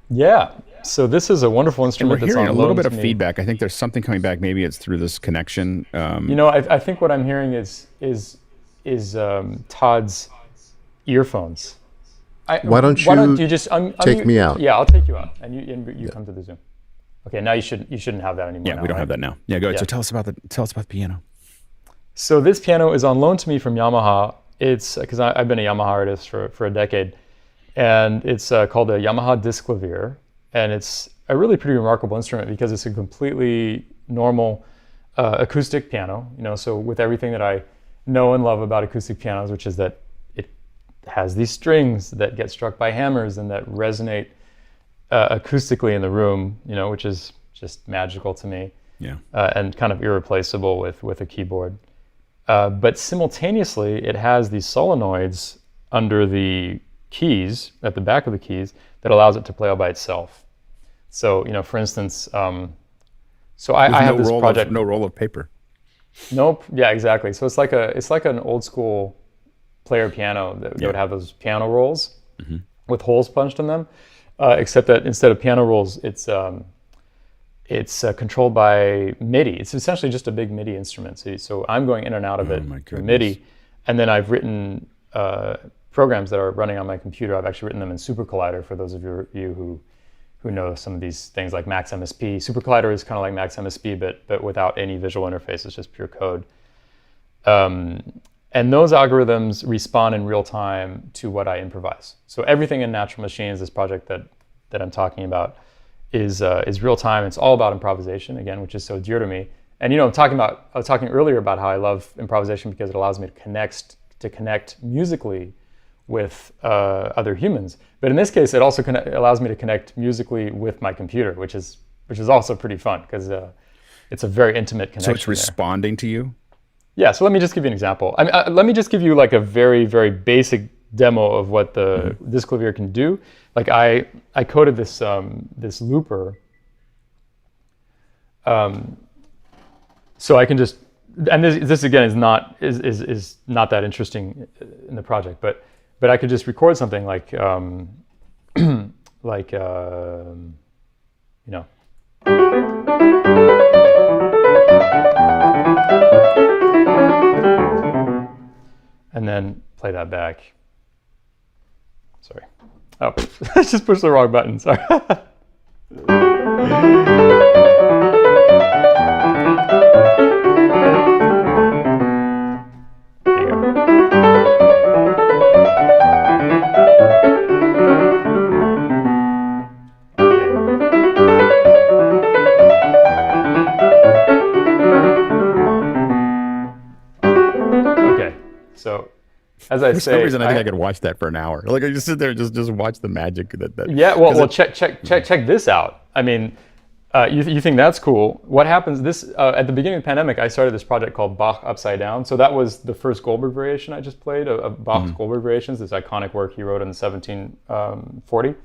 Yeah. So this is a wonderful instrument. And we're hearing a little bit of feedback. I think there's something coming back. Maybe it's through this connection. I think what I'm hearing is Todd's earphones. Why don't you just take me out? Yeah, I'll take you out, and you come to the Zoom. Okay, now you shouldn't have that anymore. Yeah, we don't have that now. Yeah, go ahead. So tell us about the piano. So this piano is on loan to me from Yamaha. It's because I've been a Yamaha artist for a decade, and it's called a Yamaha Disc Clavier, and it's a really pretty remarkable instrument because it's a completely normal acoustic piano. So with everything that I know and love about acoustic pianos, which is that it has these strings that get struck by hammers and that resonate acoustically in the room, which is just magical to me. Yeah. And kind of irreplaceable with a keyboard. But simultaneously, it has these solenoids under the keys, at the back of the keys, that allows it to play all by itself. So, for instance, so I have this project. No roll of paper. Nope. Yeah, exactly. So it's like an old school player piano that would have those piano rolls with holes punched in them, except that instead of piano rolls, it's controlled by MIDI. It's essentially just a big MIDI instrument. So I'm going in and out of it through MIDI, and then I've written programs that are running on my computer. I've actually written them in Super Collider for those of you who know some of these things like Max MSP. Super Collider is kind of like Max MSP, but without any visual interface. It's just pure code. And those algorithms respond in real time to what I improvise. So everything in Natural Machines, this project that I'm talking about, is real time. It's all about improvisation, again, which is so dear to me. And I was talking earlier about how I love improvisation because it allows me to connect musically with other humans. But in this case, it also allows me to connect musically with my computer, which is also pretty fun because it's a very intimate connection. So it's responding to you? Yeah. So let me just give you an example. Let me just give you like a very, very basic demo of what this clavier can do. Like I coded this looper, so I can just, and this again is not that interesting in the project, but I could just record something like and then play that back. Sorry. Oh, I just pushed the wrong button. Sorry. There you go. Okay, so as I For say, some reason, I think I could watch that for an hour. Like I just sit there, just watch the magic that. Yeah, well, check this out. I mean, you think that's cool? What happens? At the beginning of the pandemic, I started this project called Bach Upside Down. So that was the first Goldberg variation I just played of Bach's Goldberg variations. This iconic work he wrote in 1740.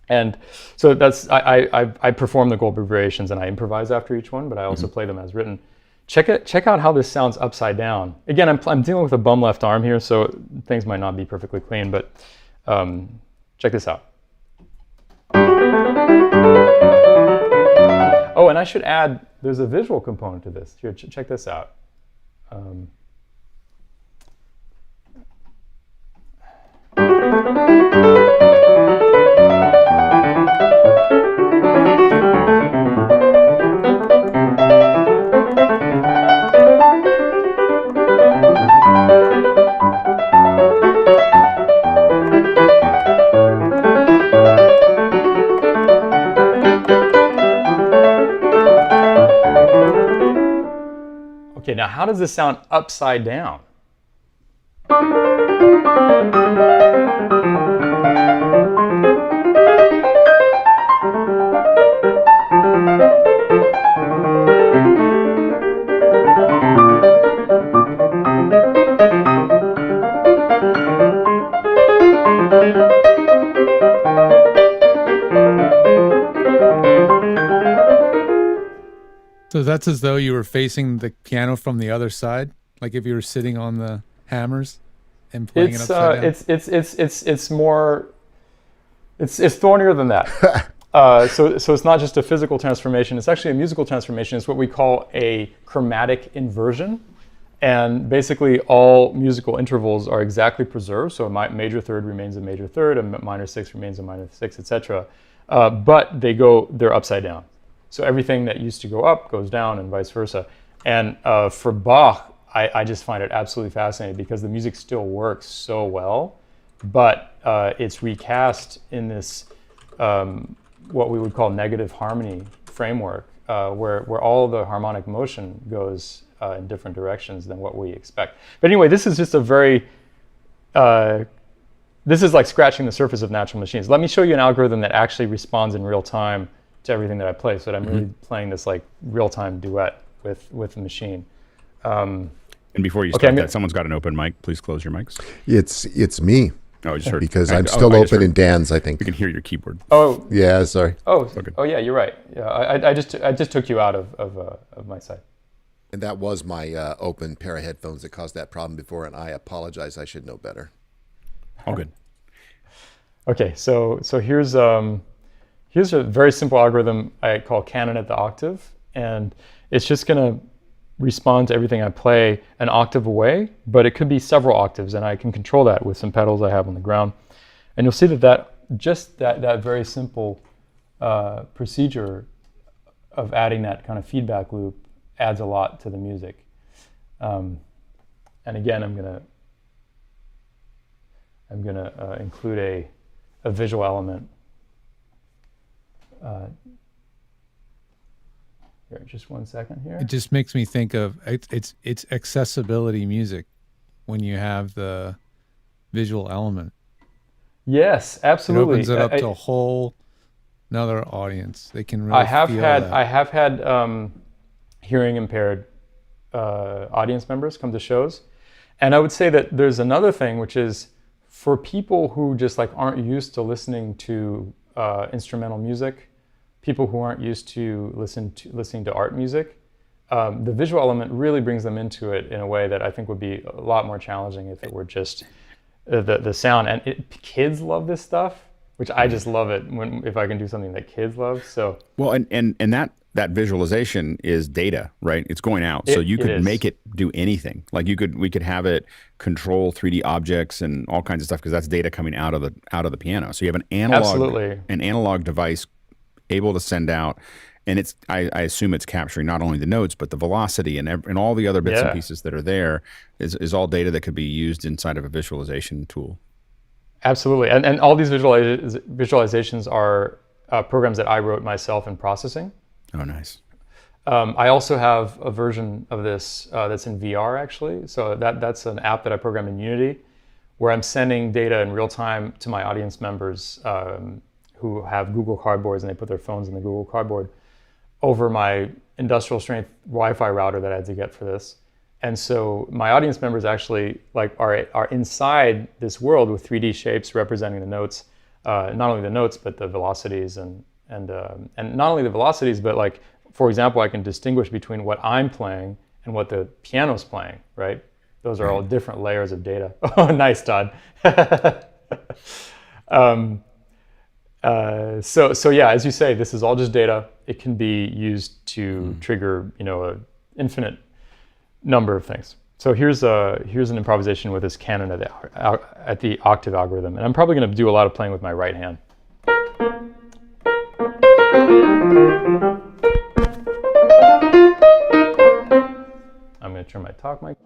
And so I perform the Goldberg variations and I improvise after each one, but I also play them as written. Check out how this sounds upside down. Again, I'm dealing with a bum left arm here, so things might not be perfectly clean, but check this out. Oh, and I should add, there's a visual component to this. Here, check this out. Okay, now how does this sound upside down? So that's as though you were facing the piano from the other side, like if you were sitting on the hammers and playing it upside down. It's more, it's thornier than that. So it's not just a physical transformation, it's actually a musical transformation. It's what we call a chromatic inversion. And basically all musical intervals are exactly preserved. So a major third remains a major third, a minor sixth remains a minor sixth, etc. But they're upside down. So everything that used to go up goes down and vice versa. And for Bach, I just find it absolutely fascinating because the music still works so well, but it's recast in this, what we would call negative harmony framework, where all the harmonic motion goes in different directions than what we expect. But anyway, this is just a very, this is like scratching the surface of natural machines. Let me show you an algorithm that actually responds in real time to everything that I play, so that I'm really playing this like real-time duet with the machine. And before you start that, someone's got an open mic. Please close your mics. It's me. Oh, I just heard because I'm still open in Dan's. I think we can hear your keyboard. Oh, yeah. Sorry. Oh, oh yeah, you're right. Yeah, I just took you out of my site. And that was my open pair of headphones that caused that problem before, and I apologize. I should know better. All good. Okay, so here's a very simple algorithm I call canon at the octave, and it's just going to respond to everything I play an octave away, but it could be several octaves, and I can control that with some pedals I have on the ground. And you'll see that very simple procedure of adding that kind of feedback loop adds a lot to the music. And again, I'm gonna include a visual element. Here, just 1 second here. It just makes me think of it's accessibility music when you have the visual element. Yes, absolutely. It opens it up to a whole another audience. They can really I have feel had that. I have had hearing impaired audience members come to shows, and I would say that there's another thing, which is for people who just like aren't used to listening to instrumental music, people who aren't used to listening to art music, the visual element really brings them into it in a way that I think would be a lot more challenging if it were just the sound. And kids love this stuff, which I just love it if I can do something that kids love. So well, and that visualization is data, right? It's going out, so you could make it do anything. Like we could have it control 3D objects and all kinds of stuff because that's data coming out of the piano. So you have an analog device able to send out, and it's I assume it's capturing not only the notes but the velocity and all the other bits and pieces that are there is all data that could be used inside of a visualization tool. Absolutely, and all these visualizations are programs that I wrote myself in processing. Oh, nice. I also have a version of this that's in VR actually. So that's an app that I program in Unity, where I'm sending data in real time to my audience members who have Google Cardboards, and they put their phones in the Google Cardboard over my industrial strength Wi-Fi router that I had to get for this. And so my audience members actually are inside this world with 3D shapes representing the notes, not only the notes but the velocities and not only the velocities, but like, for example, I can distinguish between what I'm playing and what the piano's playing, right? Those are all different layers of data. Oh, nice, Todd. So yeah, as you say, this is all just data. It can be used to trigger, an infinite number of things. So here's an improvisation with this canon at the octave algorithm, and I'm probably going to do a lot of playing with my right hand. I'm going to turn my talk mic off.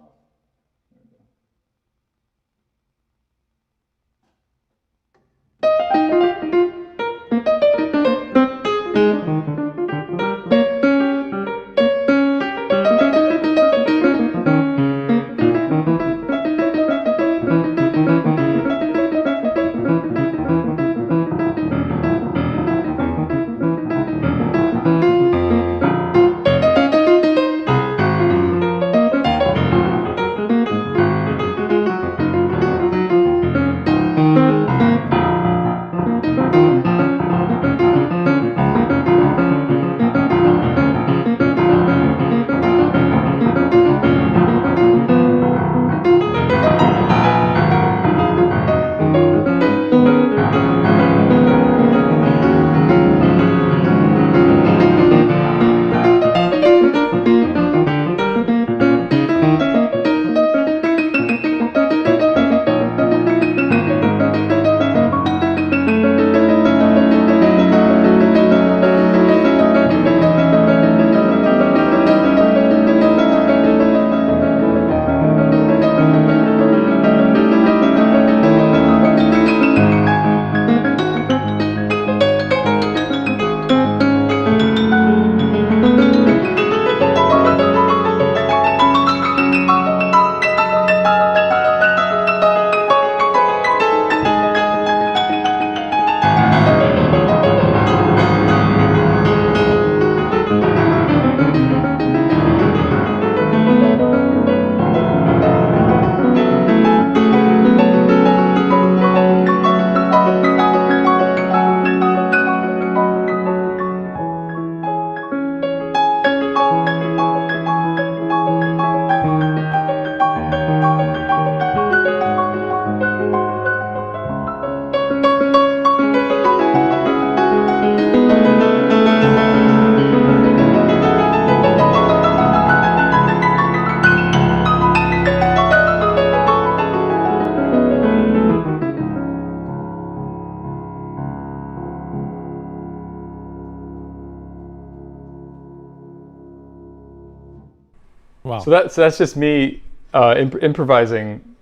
Wow. So that's just me improvising,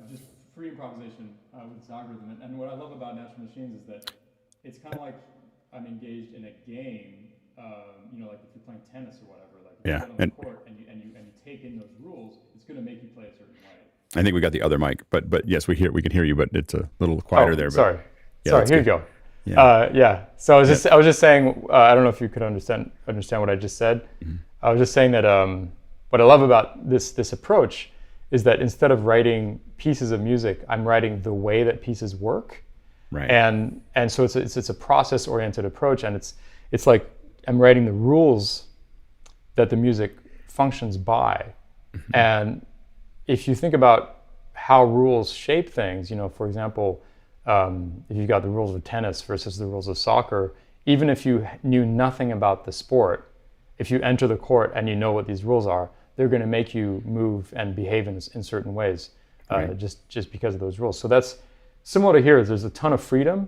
just free improvisation with this algorithm. And what I love about natural machines is that it's kind of like I'm engaged in a game. Like if you're playing tennis or whatever. Like if you get on the court and you take in those rules, it's going to make you play a certain way. I think we got the other mic, but yes, we can hear you, but it's a little quieter there. But Sorry. Yeah, sorry. Here you go. Yeah. So I was just saying. I don't know if you could understand what I just said. Mm-hmm. I was just saying that what I love about this approach is that instead of writing pieces of music, I'm writing the way that pieces work. Right. And so it's a process-oriented approach, and it's like I'm writing the rules that the music functions by. Mm-hmm. And if you think about how rules shape things, for example, if you've got the rules of tennis versus the rules of soccer, even if you knew nothing about the sport, if you enter the court and you know what these rules are, they're going to make you move and behave in certain ways, just because of those rules. So that's similar to here. There's a ton of freedom.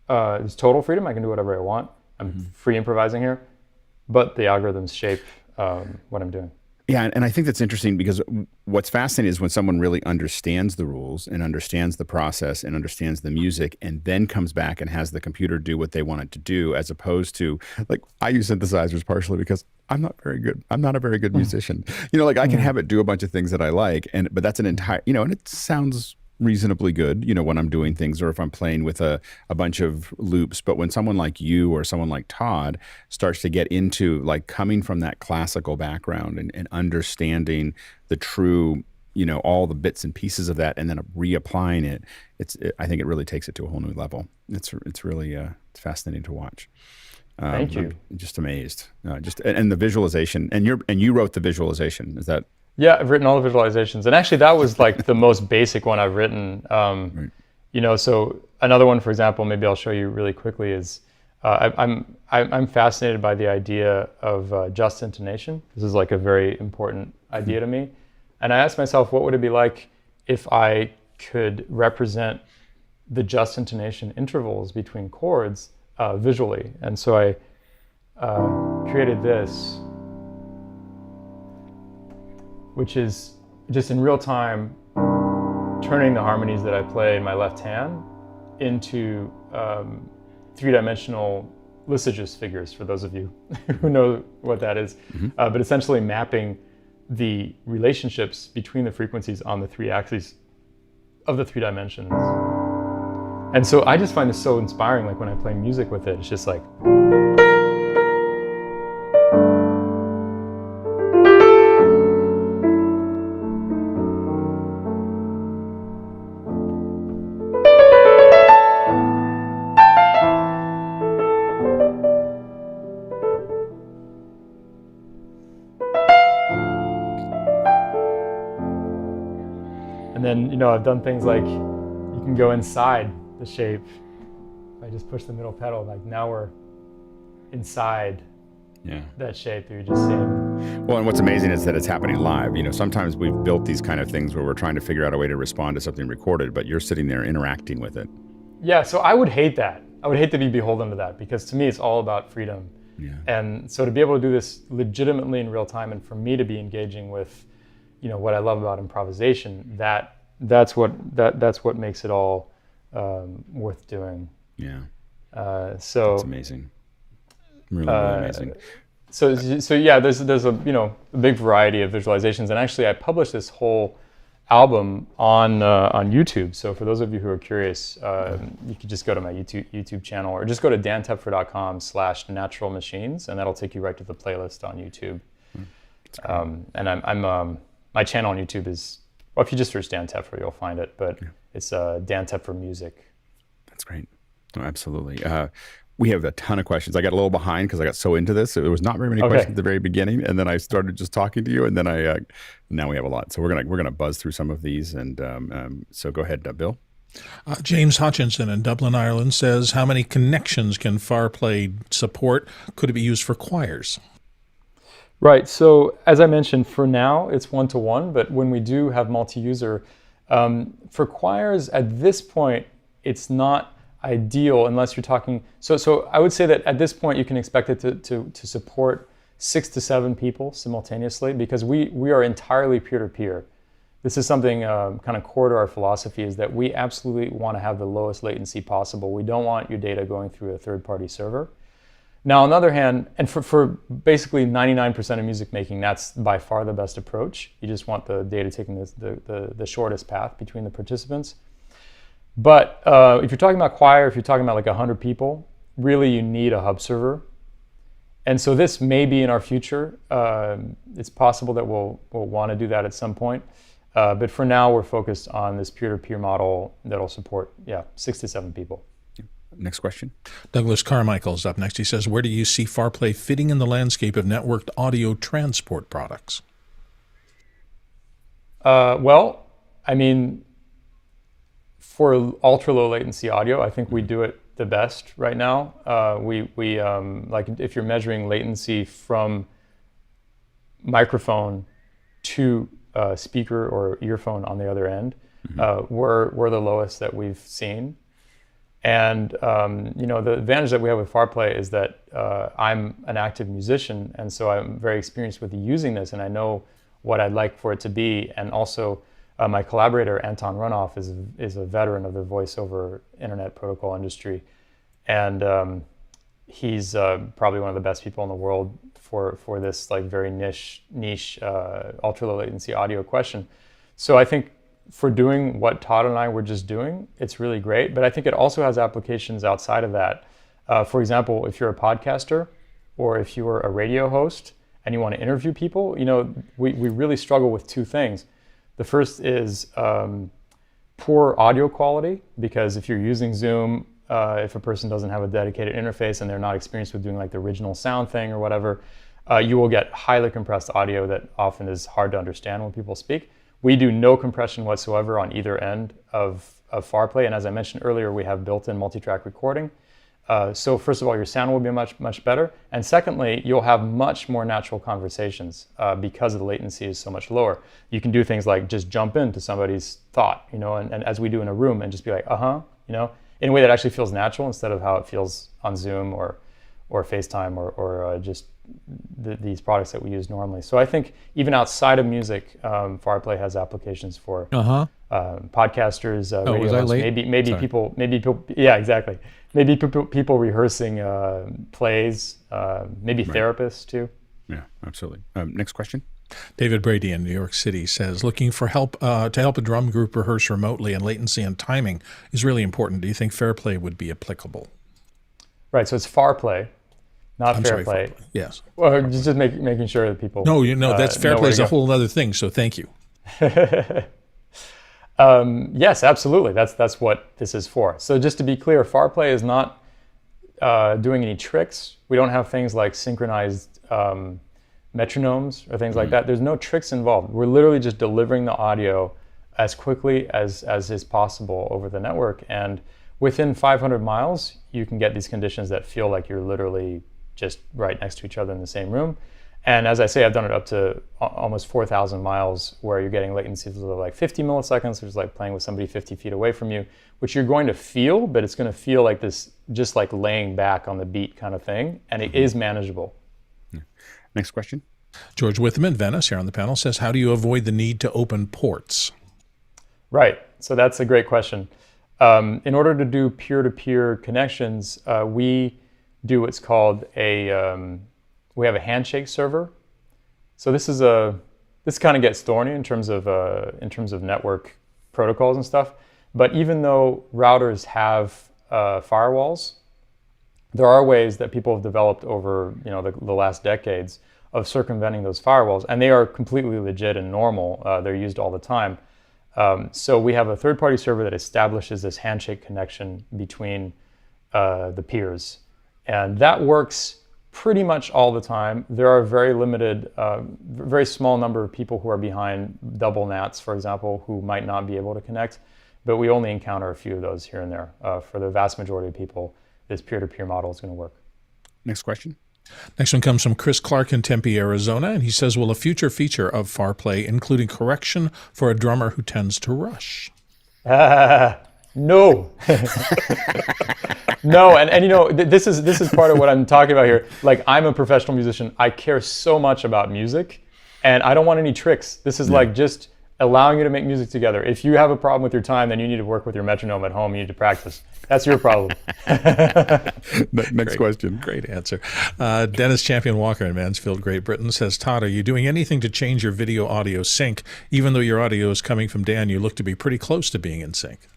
There's total freedom. I can do whatever I want. I'm free improvising here, but the algorithms shape what I'm doing. Yeah, and I think that's interesting because what's fascinating is when someone really understands the rules and understands the process and understands the music and then comes back and has the computer do what they want it to do, as opposed to, like, I use synthesizers partially because I'm not very good. I'm not a very good musician. I can have it do a bunch of things that I like, but that's an entire, and it sounds reasonably good, when I'm doing things or if I'm playing with a bunch of loops. But when someone like you or someone like Todd starts to get into like coming from that classical background and understanding the true, all the bits and pieces of that and then reapplying it, I think it really takes it to a whole new level. It's really it's fascinating to watch. Thank you. I'm just amazed. And the visualization, and you wrote the visualization. Is that? Yeah, I've written all the visualizations, and actually that was like the most basic one I've written. So another one, for example, maybe I'll show you really quickly is I'm fascinated by the idea of just intonation. This is like a very important idea to me. And I asked myself, what would it be like if I could represent the just intonation intervals between chords visually? And so I created this, which is just in real time turning the harmonies that I play in my left hand into three-dimensional Lysigis figures, for those of you who know what that is. But essentially mapping the relationships between the frequencies on the three axes of the three dimensions. And so I just find this so inspiring, like when I play music with it, it's just like, and then, I've done things like you can go inside the shape. If I just push the middle pedal, like now we're inside that shape that you're just seeing. Well, and what's amazing is that it's happening live. Sometimes we've built these kind of things where we're trying to figure out a way to respond to something recorded, but you're sitting there interacting with it. Yeah, so I would hate that. I would hate to be beholden to that, because to me it's all about freedom. Yeah. And so to be able to do this legitimately in real time, and for me to be engaging with, what I love about improvisation, that's what makes it all worth doing. Yeah. So that's amazing. Really amazing. So yeah, there's a big variety of visualizations, and actually I published this whole album on YouTube. So for those of you who are curious, you could just go to my YouTube channel, or just go to dantepfer.com/naturalmachines, and that'll take you right to the playlist on YouTube. And I'm my channel on YouTube is, well, if you just search Dan Tepfer, you'll find it, but it's Dan Tepfer Music. That's great. Oh, absolutely. We have a ton of questions. I got a little behind because I got so into this. There was not very many questions at the very beginning, and then I started just talking to you, and then now we have a lot. So we're gonna buzz through some of these, and so go ahead, Bill. James Hutchinson in Dublin, Ireland says, how many connections can FarPlay support? Could it be used for choirs? Right, so as I mentioned, for now it's one-to-one, but when we do have multi-user, for choirs at this point, it's not ideal unless you're talking, so I would say that at this point you can expect it to support 6 to 7 people simultaneously, because we are entirely peer-to-peer. This is something kind of core to our philosophy, is that we absolutely want to have the lowest latency possible. We don't want your data going through a third-party server. Now, on the other hand, and for basically 99% of music making, that's by far the best approach. You just want the data taking the shortest path between the participants. But if you're talking about choir, if you're talking about like 100 people, really you need a hub server. And so this may be in our future. It's possible that we'll want to do that at some point. But for now, we're focused on this peer-to-peer model that'll support, 6 to 7 people. Next question. Douglas Carmichael's up next. He says, where do you see FarPlay fitting in the landscape of networked audio transport products? Well, I mean, for ultra low latency audio, I think we do it the best right now. We like if you're measuring latency from microphone to speaker or earphone on the other end, we're the lowest that we've seen. And the advantage that we have with FarPlay is that I'm an active musician, and so I'm very experienced with using this, and I know what I'd like for it to be. And also, my collaborator Anton Runoff is a veteran of the voice over internet protocol industry, and he's probably one of the best people in the world for this like very niche ultra low latency audio question. So I think, for doing what Todd and I were just doing, it's really great, but I think it also has applications outside of that. For example, if you're a podcaster or if you're a radio host and you want to interview people, we really struggle with 2 things. The first is poor audio quality, because if you're using Zoom, if a person doesn't have a dedicated interface and they're not experienced with doing like the original sound thing or whatever, you will get highly compressed audio that often is hard to understand when people speak. We do no compression whatsoever on either end of FarPlay. And as I mentioned earlier, we have built-in multi-track recording. So first of all, your sound will be much better. And secondly, you'll have much more natural conversations because the latency is so much lower. You can do things like just jump into somebody's thought, you know, and as we do in a room, and just be like, you know, in a way that actually feels natural instead of how it feels on Zoom or FaceTime or just these products that we use normally. So I think even outside of music, FarPlay has applications for podcasters, radio hosts, maybe people, yeah, exactly. Maybe people rehearsing plays, maybe therapists too. Yeah, absolutely. Next question. David Brady in New York City says, looking for help to help a drum group rehearse remotely, and latency and timing is really important. Do you think FairPlay would be applicable? Right, so it's FarPlay, not FairPlay. Yes. Well, just making sure that people. No, that's FairPlay is a whole other thing. So thank you. Yes, absolutely. That's what this is for. So just to be clear, FarPlay is not doing any tricks. We don't have things like synchronized metronomes or things like that. There's no tricks involved. We're literally just delivering the audio as quickly as is possible over the network. And within 500 miles, you can get these conditions that feel like you're literally just right next to each other in the same room. And as I say, I've done it up to almost 4,000 miles where you're getting latencies of like 50 milliseconds, which is like playing with somebody 50 feet away from you, which you're going to feel, but it's going to feel like this, just like laying back on the beat kind of thing. And it is manageable. Yeah. Next question. George Witham in Venice here on the panel says, how do you avoid the need to open ports? Right. So that's a great question. In order to do peer-to-peer connections, we do what's called we have a handshake server. So this kind of gets thorny in terms of network protocols and stuff. But even though routers have firewalls, there are ways that people have developed over the last decades of circumventing those firewalls, and they are completely legit and normal. They're used all the time. So we have a third-party server that establishes this handshake connection between the peers, and that works pretty much all the time. There are very limited, very small number of people who are behind double NATs, for example, who might not be able to connect, but we only encounter a few of those here and there. For the vast majority of people, this peer-to-peer model is going to work. Next question. Next one comes from Chris Clark in Tempe, Arizona, and he says, will a future feature of FarPlay including correction for a drummer who tends to rush? No. No, and this is part of what I'm talking about here. Like, I'm a professional musician. I care so much about music, and I don't want any tricks. This is like just allowing you to make music together. If you have a problem with your time, then you need to work with your metronome at home. You need to practice. That's your problem. Next question. Great answer. Dennis Champion Walker in Mansfield, Great Britain says, Todd, are you doing anything to change your video audio sync? Even though your audio is coming from Dan, you look to be pretty close to being in sync.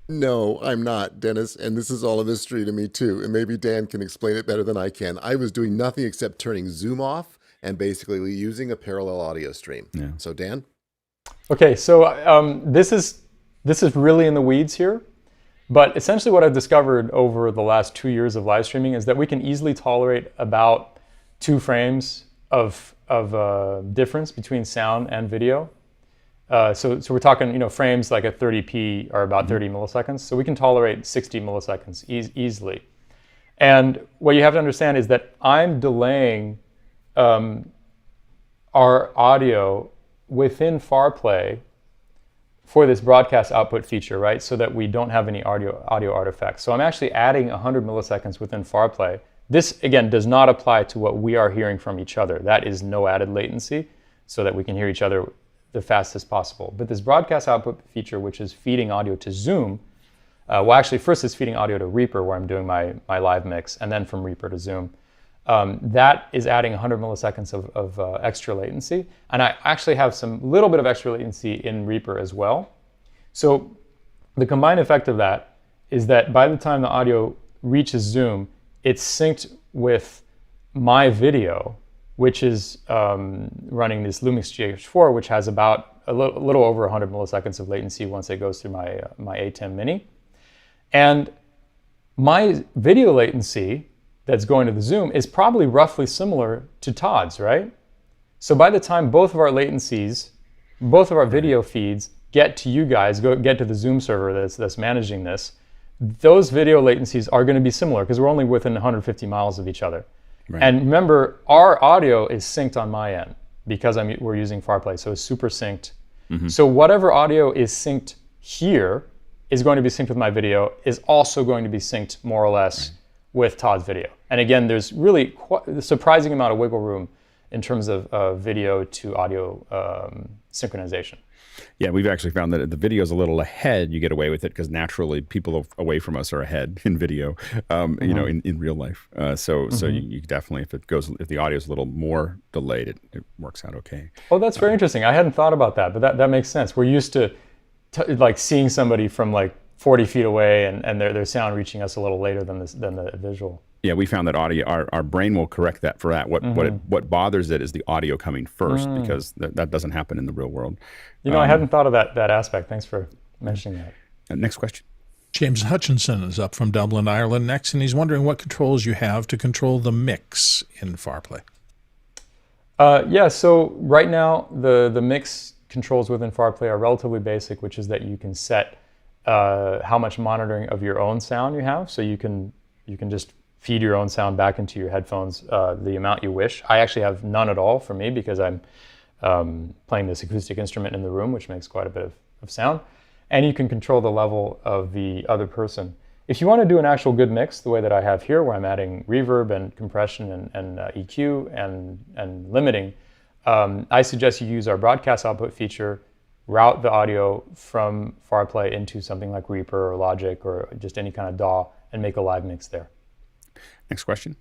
No, I'm not, Dennis, and this is all a mystery to me too, and maybe Dan can explain it better than I can. I was doing nothing except turning Zoom off and basically using a parallel audio stream. Yeah. So Dan? Okay, so this is really in the weeds here, but essentially what I've discovered over the last 2 years of live streaming is that we can easily tolerate about 2 frames of difference between sound and video. So we're talking, frames like at 30p are about 30 milliseconds. So we can tolerate 60 milliseconds easily. And what you have to understand is that I'm delaying our audio within FarPlay for this broadcast output feature, right? So that we don't have any audio artifacts. So I'm actually adding 100 milliseconds within FarPlay. This, again, does not apply to what we are hearing from each other. That is no added latency so that we can hear each other the fastest possible. But this broadcast output feature, which is feeding audio to Zoom, actually first it's feeding audio to Reaper where I'm doing my live mix, and then from Reaper to Zoom. That is adding 100 milliseconds of extra latency. And I actually have some little bit of extra latency in Reaper as well. So the combined effect of that is that by the time the audio reaches Zoom, it's synced with my video, which is running this Lumix GH4, which has about a little over 100 milliseconds of latency once it goes through my ATEM Mini. And my video latency that's going to the Zoom is probably roughly similar to Todd's, right? So by the time both of our latencies, both of our video feeds get to you guys, get to the Zoom server that's managing this, those video latencies are going to be similar because we're only within 150 miles of each other. Right. And remember, our audio is synced on my end because we're using FarPlay, so it's super synced. So whatever audio is synced here is going to be synced with my video, is also going to be synced more or less with Todd's video. And again, there's really quite a surprising amount of wiggle room in terms of video to audio synchronization. Yeah, we've actually found that if the video is a little ahead, you get away with it because naturally people away from us are ahead in video, you know, in real life. So you definitely, if the audio is a little more delayed, it works out okay. Oh, that's very interesting. I hadn't thought about that, but that makes sense. We're used to like seeing somebody from like 40 feet away and their sound reaching us a little later than the visual. Yeah, we found that audio, our brain will correct that for that. What bothers it is the audio coming first because that doesn't happen in the real world. You know, I hadn't thought of that aspect. Thanks for mentioning that. Next question. James Hutchinson is up from Dublin, Ireland next, and he's wondering what controls you have to control the mix in FarPlay. Yeah, so right now the mix controls within FarPlay are relatively basic, which is that you can set how much monitoring of your own sound you have. So you can just feed your own sound back into your headphones the amount you wish. I actually have none at all for me because I'm playing this acoustic instrument in the room, which makes quite a bit of sound. And you can control the level of the other person. If you want to do an actual good mix, the way that I have here, where I'm adding reverb and compression and EQ and limiting, I suggest you use our broadcast output feature, route the audio from FarPlay into something like Reaper or Logic or just any kind of DAW and make a live mix there. Next question.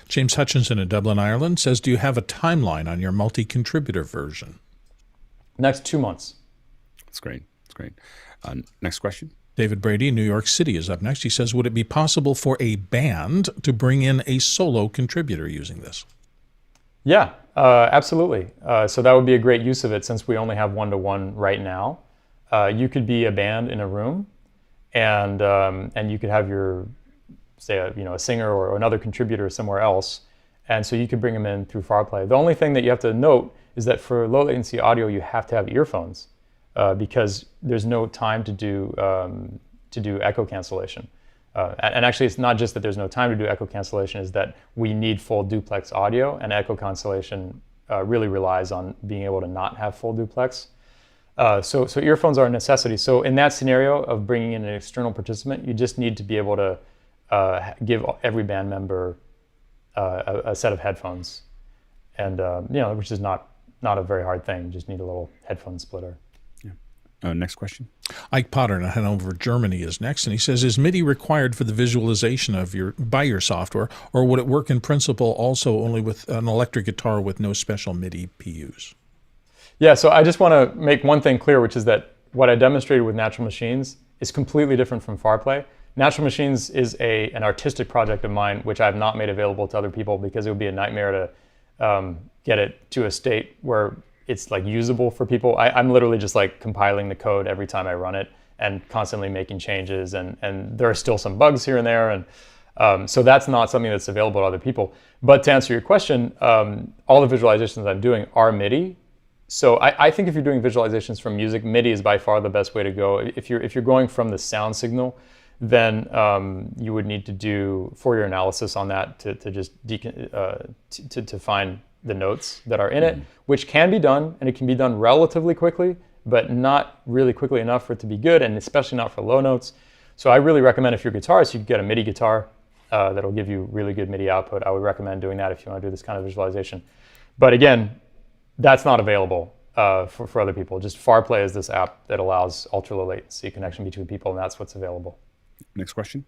James Hutchinson in Dublin, Ireland says, do you have a timeline on your multi-contributor version? Next 2 months. That's great. That's great. Next question. David Brady in New York City is up next. He says, would it be possible for a band to bring in a solo contributor using this? Yeah, absolutely. So that would be a great use of it since we only have one-to-one right now. You could be a band in a room and you could have your, say, a singer or another contributor somewhere else. And so you could bring them in through FarPlay. The only thing that you have to note is that for low latency audio, you have to have earphones because there's no time to do echo cancellation. And actually, it's not just that there's no time to do echo cancellation, is that we need full duplex audio, and echo cancellation really relies on being able to not have full duplex. So earphones are a necessity. So in that scenario of bringing in an external participant, you just need to be able to give every band member a set of headphones, and which is not a very hard thing. You just need a little headphone splitter. Next question. Ike Potter in Hanover, Germany is next, and he says, is MIDI required for the visualization of by your software, or would it work in principle also only with an electric guitar with no special MIDI PUs? Yeah, so I just want to make one thing clear, which is that what I demonstrated with Natural Machines is completely different from FarPlay. Natural Machines is an artistic project of mine, which I have not made available to other people because it would be a nightmare to get it to a state where it's like usable for people. I'm literally just like compiling the code every time I run it and constantly making changes, and there are still some bugs here and there, and so that's not something that's available to other people. But to answer your question, all the visualizations I'm doing are MIDI. So I think if you're doing visualizations from music, MIDI is by far the best way to go. If you're going from the sound signal, then you would need to do Fourier analysis on that to just to find the notes that are in it, which can be done, and it can be done relatively quickly, but not really quickly enough for it to be good, and especially not for low notes. So I really recommend, if you're a guitarist, you could get a MIDI guitar that'll give you really good MIDI output. I would recommend doing that if you want to do this kind of visualization. But again, that's not available for other people. Just FarPlay is this app that allows ultra low latency connection between people, and that's what's available. Next question.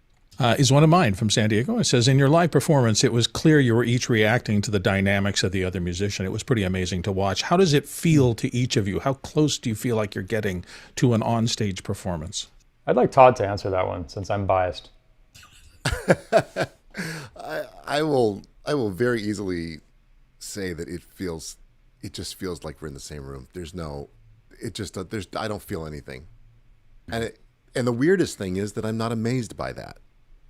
Is one of mine from San Diego. It says, in your live performance, it was clear you were each reacting to the dynamics of the other musician. It was pretty amazing to watch. How does it feel to each of you? How close do you feel like you're getting to an on-stage performance? I'd like Todd to answer that one since I'm biased. I will very easily say that it just feels like we're in the same room. I don't feel anything. And the weirdest thing is that I'm not amazed by that.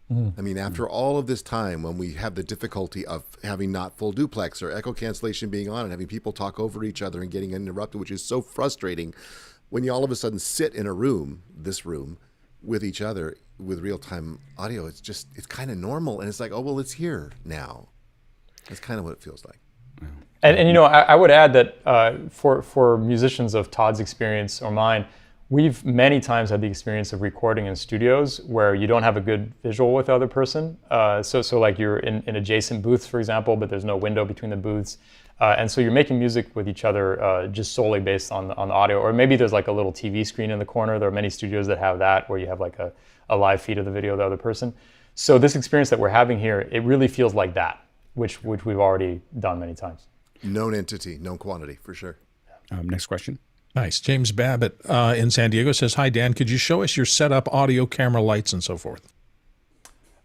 I mean, after all of this time, when we have the difficulty of having not full duplex or echo cancellation being on and having people talk over each other and getting interrupted, which is so frustrating, when you all of a sudden sit in a room, this room, with each other with real-time audio, it's kind of normal, and it's like, oh well, it's here now. That's kind of what it feels like. And you know, I would add that for musicians of Todd's experience or mine, we've many times had the experience of recording in studios where you don't have a good visual with the other person. So like you're in adjacent booths, for example, but there's no window between the booths. And so you're making music with each other just solely based on the audio. Or maybe there's like a little TV screen in the corner. There are many studios that have that, where you have like a live feed of the video of the other person. So this experience that we're having here, it really feels like that, which we've already done many times. Known entity, known quantity, for sure. Next question. Nice. James Babbitt in San Diego says, "Hi, Dan. Could you show us your setup, audio, camera, lights, and so forth?"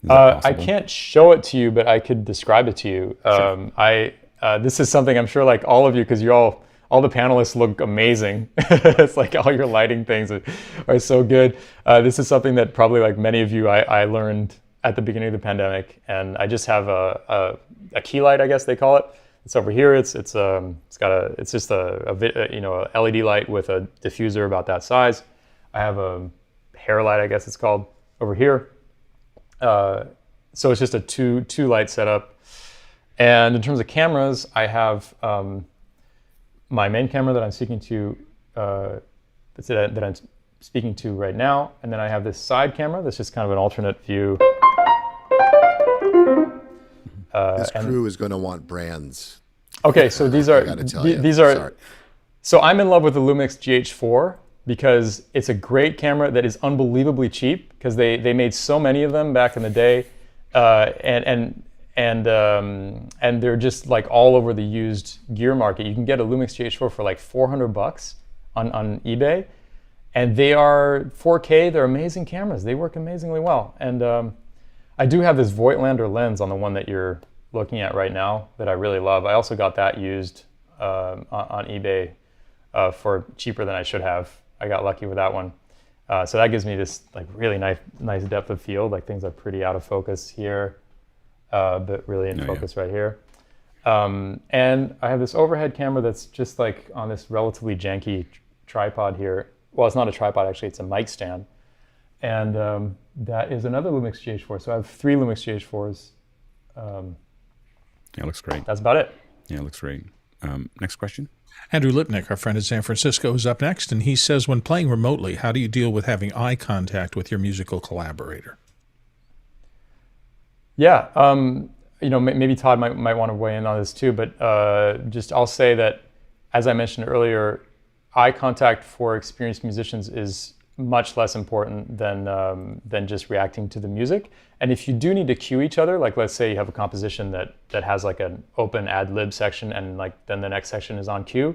I can't show it to you, but I could describe it to you. Sure. This is something I'm sure, like all of you, because all the panelists look amazing. It's like all your lighting things are so good. This is something that probably, like many of you, I learned at the beginning of the pandemic, and I just have a key light, I guess they call it. It's over here. It's just a LED light with a diffuser about that size. I have a hair light, I guess it's called, over here. So it's just a two light setup. And in terms of cameras, I have my main camera that I'm speaking to that I'm speaking to right now, and then I have this side camera that's just kind of an alternate view. This crew is going to want brands. Okay, so these are Sorry. So I'm in love with the Lumix GH4 because it's a great camera that is unbelievably cheap, because they made so many of them back in the day, and they're just like all over the used gear market. You can get a Lumix GH4 for like $400 on eBay, and they are 4K. They're amazing cameras. They work amazingly well. And I do have this Voigtlander lens on the one that you're looking at right now that I really love. I also got that used on eBay for cheaper than I should have. I got lucky with that one. So that gives me this like really nice depth of field. Like things are pretty out of focus here, but really in focus right here. And I have this overhead camera that's just like on this relatively janky tripod here. Well, it's not a tripod, actually, it's a mic stand. And that is another Lumix GH4. So I have 3 Lumix GH4s. Yeah, it looks great. That's about it. Yeah, it looks great. Next question. Andrew Lipnick, our friend in San Francisco, is up next, and he says, when playing remotely, how do you deal with having eye contact with your musical collaborator? Yeah, maybe Todd might want to weigh in on this too, but I'll say that, as I mentioned earlier, eye contact for experienced musicians is much less important than just reacting to the music. And if you do need to cue each other, like let's say you have a composition that has like an open ad lib section, and like then the next section is on cue,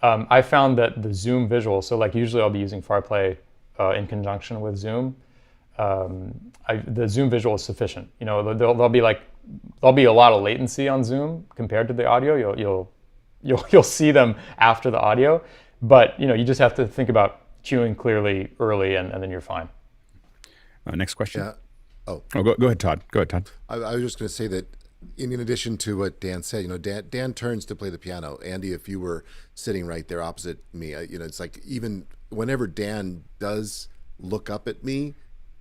I found that the Zoom visual, so like usually I'll be using FarPlay in conjunction with Zoom. The Zoom visual is sufficient. There'll be a lot of latency on Zoom compared to the audio. You'll see them after the audio, but you just have to think about cueing clearly early, and then you're fine. Next question. Yeah. Go ahead, Todd. Go ahead, Todd. I was just going to say that in addition to what Dan said, Dan turns to play the piano. Andy, if you were sitting right there opposite me, it's like even whenever Dan does look up at me,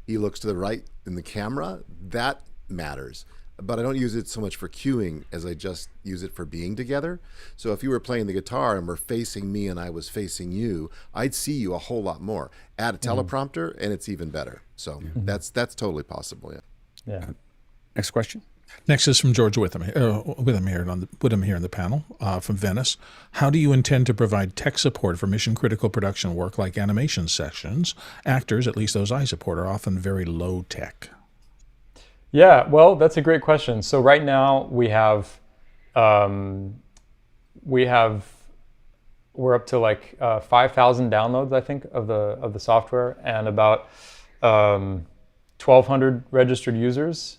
he looks to the right in the camera. That matters. But I don't use it so much for cueing as I just use it for being together. So if you were playing the guitar and were facing me and I was facing you, I'd see you a whole lot more. Add a teleprompter and it's even better. So that's totally possible. Yeah. Next question. Next is from George Whitham here in the panel from Venice. How do you intend to provide tech support for mission-critical production work like animation sessions? Actors, at least those I support, are often very low tech. Yeah, well, that's a great question. So right now we're up to like 5,000 downloads, I think, of the software, and about 1,200 registered users.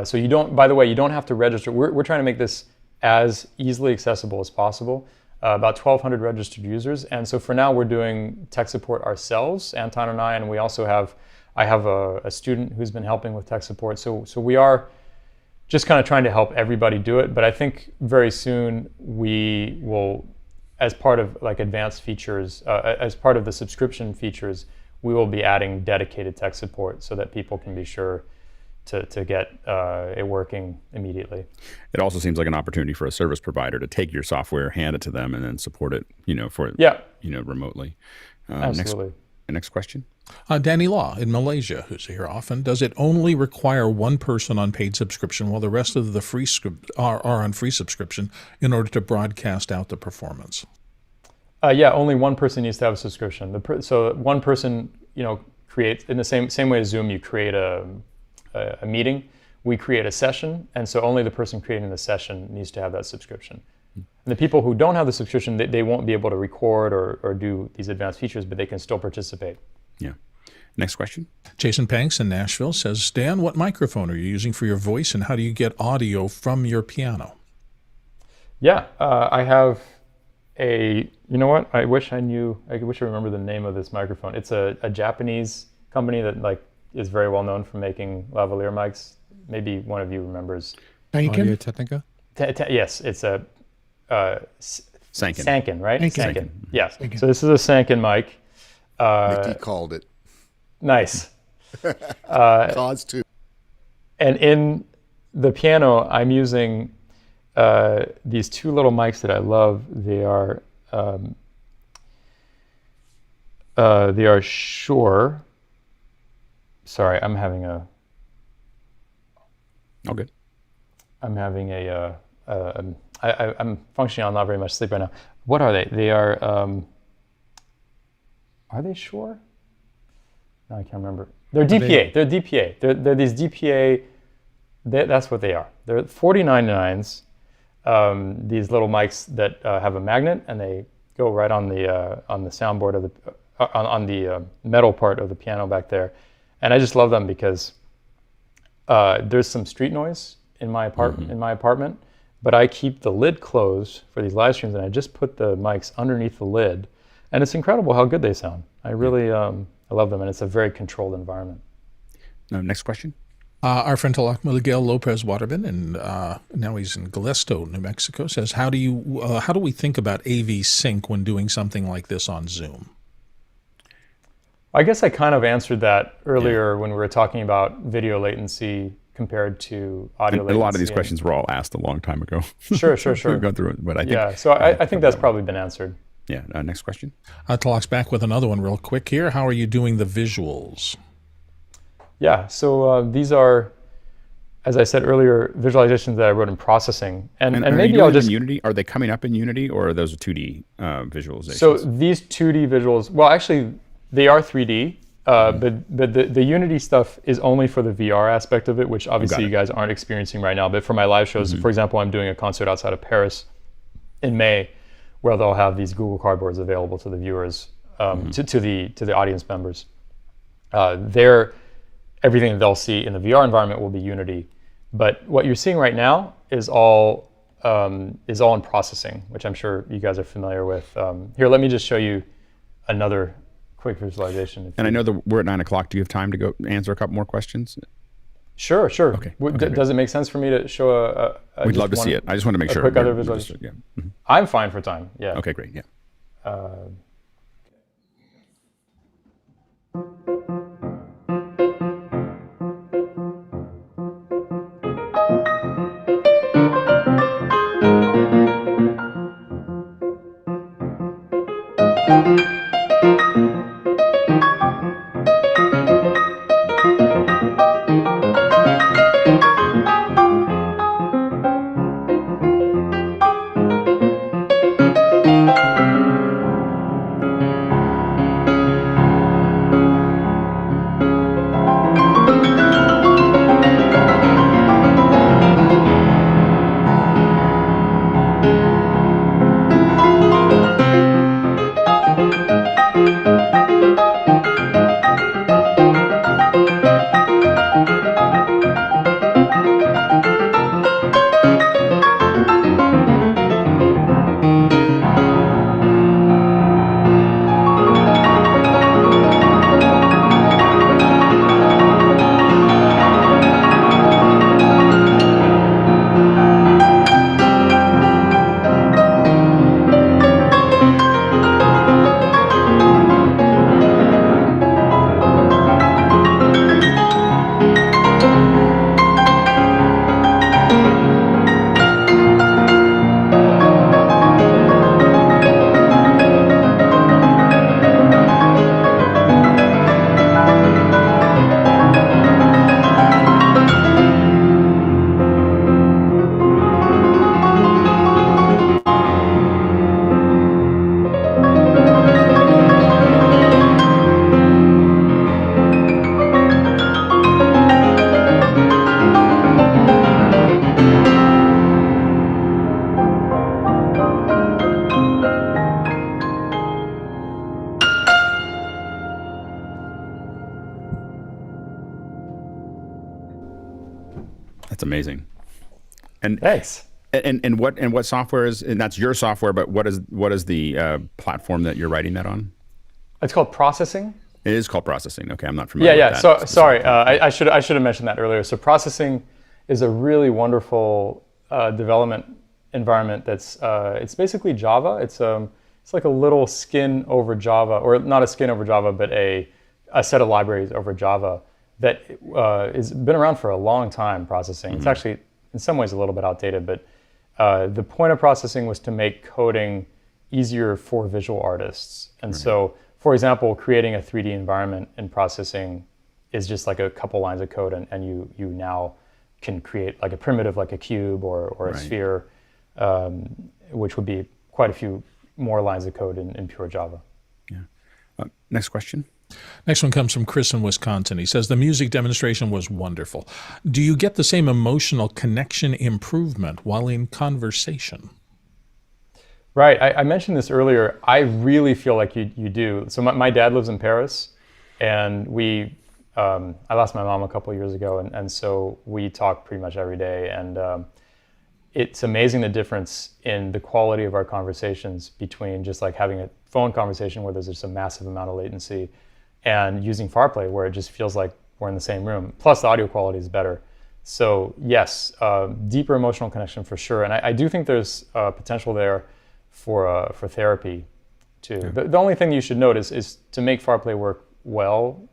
So you don't have to register. We're trying to make this as easily accessible as possible. About 1,200 registered users, and so for now we're doing tech support ourselves, Anton and I have a student who's been helping with tech support. So we are just kind of trying to help everybody do it. But I think very soon we will as part of like advanced features, as part of the subscription features, we will be adding dedicated tech support so that people can be sure to get it working immediately. It also seems like an opportunity for a service provider to take your software, hand it to them, and then support it, remotely. Absolutely. Next question. Danny Law in Malaysia, who's here often, does it only require one person on paid subscription while the rest of the free are on free subscription in order to broadcast out the performance? Only one person needs to have a subscription. So one person, creates in the same way as Zoom. You create a meeting. We create a session, and so only the person creating the session needs to have that subscription. And the people who don't have the subscription, they won't be able to record or do these advanced features, but they can still participate. Yeah. Next question. Jason Panks in Nashville says, Dan, what microphone are you using for your voice, and how do you get audio from your piano? Yeah, I have you know what? I wish I remember the name of this microphone. It's a Japanese company that is very well known for making lavalier mics. Maybe one of you remembers. Audio Technica? Yes, it's a Sanken, right? Sanken. Yes. Sanken. So this is a Sanken mic. Mickey called it. Nice. Cause too. And in the piano, I'm using these two little mics that I love. They are Shure. Sorry, I'm having a. Oh, good. I'm having I'm functioning on not very much sleep right now. What are they? They are they Shure? No, I can't remember. They're DPA. They're DPA. They're these DPA. That's what they are. They're 4099s. These little mics that have a magnet, and they go right on the soundboard of the metal part of the piano back there. And I just love them because there's some street noise in my apartment, but I keep the lid closed for these live streams, and I just put the mics underneath the lid, and it's incredible how good they sound. I really I love them, and it's a very controlled environment. Next question. Our friend Miguel Lopez Waterman, and now he's in Galesto, New Mexico, says, how do we think about AV sync when doing something like this on Zoom? I guess I kind of answered that earlier when we were talking about video latency compared to audio latency. A lot of these questions were all asked a long time ago. Sure. We've gone through it, but I think. So I think that's probably been answered. Yeah. Next question. Talks back with another one real quick here. How are you doing the visuals? Yeah. So these are, as I said earlier, visualizations that I wrote in processing, and maybe I'll just. In Unity? Are they coming up in Unity, or are those 2D visualizations? So these 2D visuals, well, actually, they are 3D. But the Unity stuff is only for the VR aspect of it, which obviously you guys aren't experiencing right now. But for my live shows, for example, I'm doing a concert outside of Paris in May, where they'll have these Google Cardboards available to the viewers, to the audience members. Everything that they'll see in the VR environment will be Unity. But what you're seeing right now is all in processing, which I'm sure you guys are familiar with. Here, let me just show you another quick visualization. And I know that we're at 9 o'clock. Do you have time to go answer a couple more questions? Sure. Okay. Does it make sense for me to show We'd love to see it. I just want to make sure. Quick other visualization. Yeah. Mm-hmm. I'm fine for time. Yeah. Okay, great. Yeah. amazing. And Thanks. And what software is? And that's your software, but what is the platform that you're writing that on? It's called Processing. It is called Processing. Okay, I'm not familiar. Yeah. with So that sorry, I should have mentioned that earlier. So Processing is a really wonderful development environment. That's it's basically Java. It's like a little skin over Java, or not a skin over Java, but a set of libraries over Java that has been around for a long time. Processing. It's actually in some ways a little bit outdated, but the point of Processing was to make coding easier for visual artists. And so, for example, creating a 3D environment in Processing is just like a couple lines of code, and you now can create like a primitive, like a cube or a sphere, which would be quite a few more lines of code in pure Java. Yeah. Next question. Next one comes from Chris in Wisconsin. He says, the music demonstration was wonderful. Do you get the same emotional connection improvement while in conversation? Right. I mentioned this earlier. I really feel like you do. So my dad lives in Paris, and I lost my mom a couple of years ago, and so we talk pretty much every day. And it's amazing the difference in the quality of our conversations between just like having a phone conversation where there's just a massive amount of latency, and using FarPlay where it just feels like we're in the same room. Plus the audio quality is better. So yes, deeper emotional connection for sure. And I do think there's potential there for therapy too. Yeah. The only thing you should note is to make FarPlay work well,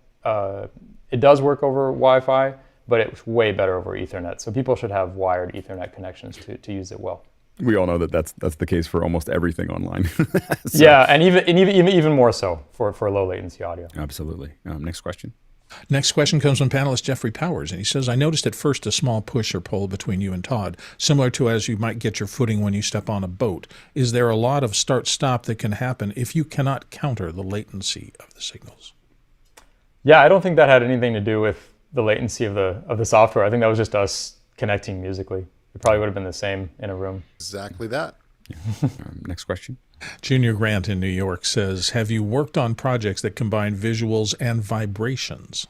it does work over Wi-Fi, but it's way better over Ethernet. So people should have wired Ethernet connections to use it well. We all know that's the case for almost everything online. Yeah, and even more so for low latency audio. Absolutely. Next question. Next question comes from panelist Jeffrey Powers, and he says, I noticed at first a small push or pull between you and Todd, similar to as you might get your footing when you step on a boat. Is there a lot of start-stop that can happen if you cannot counter the latency of the signals? Yeah, I don't think that had anything to do with the latency of the software. I think that was just us connecting musically. It probably would have been the same in a room. Exactly that. Next question. Junior Grant in New York says, have you worked on projects that combine visuals and vibrations?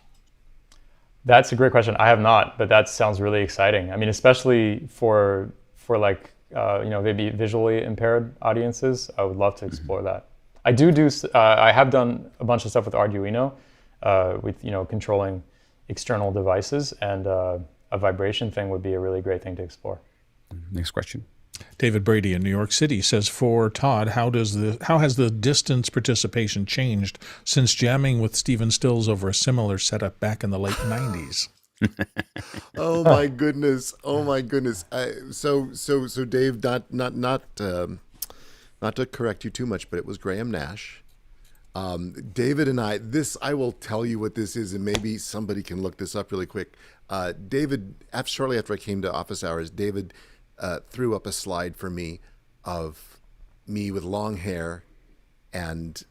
That's a great question. I have not, but that sounds really exciting. I mean, especially for like, maybe visually impaired audiences, I would love to explore that. I have done a bunch of stuff with Arduino, with, controlling external devices, and a vibration thing would be a really great thing to explore. Next question. David Brady in New York City says, for Todd, how has the distance participation changed since jamming with Stephen Stills over a similar setup back in the late 90s? Oh my goodness! Oh my goodness! So Dave, not to correct you too much, but it was Graham Nash. David and I will tell you what this is, and maybe somebody can look this up really quick. David, shortly after I came to office hours, David threw up a slide for me of me with long hair, and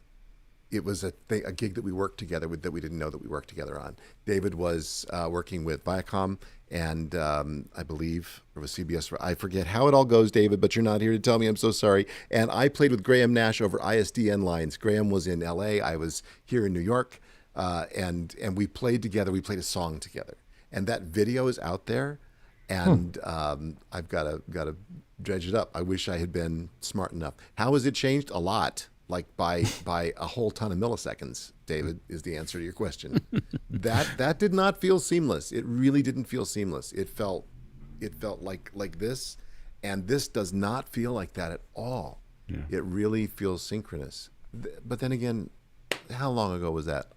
it was a gig that we worked together with that we didn't know that we worked together on. David was working with Viacom, and I believe it was CBS. I forget how it all goes, David, but you're not here to tell me. I'm so sorry. And I played with Graham Nash over ISDN lines. Graham was in LA. I was here in New York, and we played together. We played a song together, and that video is out there. And I've got to dredge it up. I wish I had been smart enough. How has it changed? A lot, like by a whole ton of milliseconds. David is the answer to your question. That did not feel seamless. It really didn't feel seamless. It felt like this, and this does not feel like that at all. Yeah. It really feels synchronous. But then again, how long ago was that?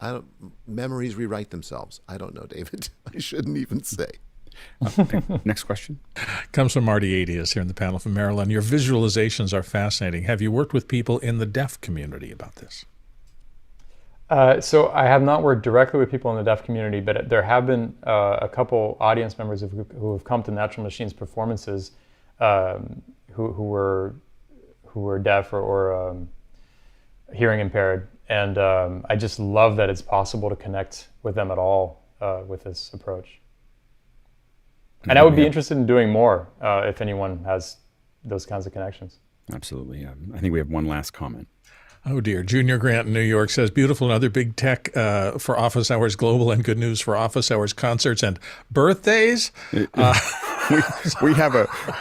Memories rewrite themselves. I don't know, David. I shouldn't even say. Next question. Comes from Marty Adius here in the panel from Maryland. Your visualizations are fascinating. Have you worked with people in the deaf community about this? So I have not worked directly with people in the deaf community, but there have been a couple audience members who have come to Natural Machines performances who were deaf or hearing impaired. And I just love that it's possible to connect with them at all with this approach. And I would be interested in doing more if anyone has those kinds of connections. Absolutely. Yeah. I think we have one last comment. Oh, dear. Junior Grant in New York says, beautiful and other big tech for office hours global and good news for office hours concerts and birthdays.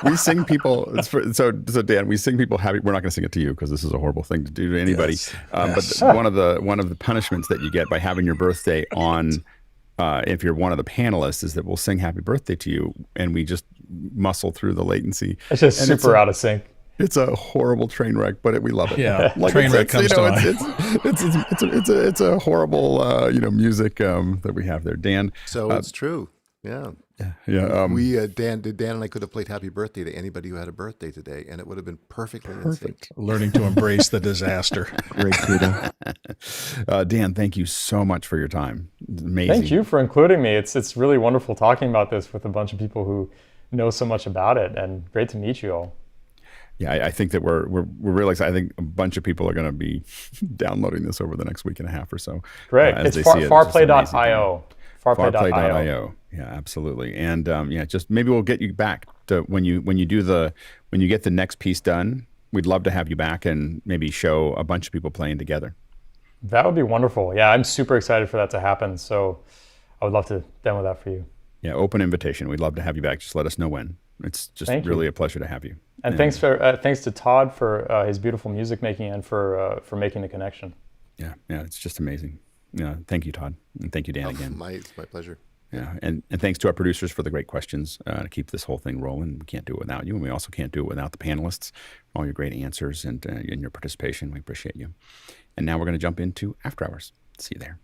we sing people. So Dan, we sing people happy. We're not going to sing it to you because this is a horrible thing to do to anybody. Yes. But one of the punishments that you get by having your birthday on, if you're one of the panelists, is that we'll sing happy birthday to you, and we just muscle through the latency. It's just And super out of sync. It's a horrible train wreck, but we love it. Yeah, like train wreck comes to mind. It's a horrible music that we have there, Dan. So it's true. Yeah. Yeah. Dan and I could have played Happy Birthday to anybody who had a birthday today, and it would have been perfectly in sync. Learning to embrace the disaster. Great, kudo. Dan, thank you so much for your time. It's amazing. Thank you for including me. It's really wonderful talking about this with a bunch of people who know so much about it, and great to meet you all. Yeah, I think that we're really excited. I think a bunch of people are going to be downloading this over the next week and a half or so. Great. It's farplay.io. Farplay.io. Yeah, absolutely. And just maybe we'll get you back to when you get the next piece done. We'd love to have you back and maybe show a bunch of people playing together. That would be wonderful. Yeah, I'm super excited for that to happen. So I would love to demo that for you. Yeah, open invitation. We'd love to have you back. Just let us know when. It's just really a pleasure to have you. And thanks to Todd for his beautiful music making and for making the connection. Yeah, it's just amazing. Yeah, thank you, Todd, and thank you, Dan, again. It's my pleasure. Yeah, and thanks to our producers for the great questions to keep this whole thing rolling. We can't do it without you, and we also can't do it without the panelists. All your great answers and your participation. We appreciate you. And now we're going to jump into After Hours. See you there.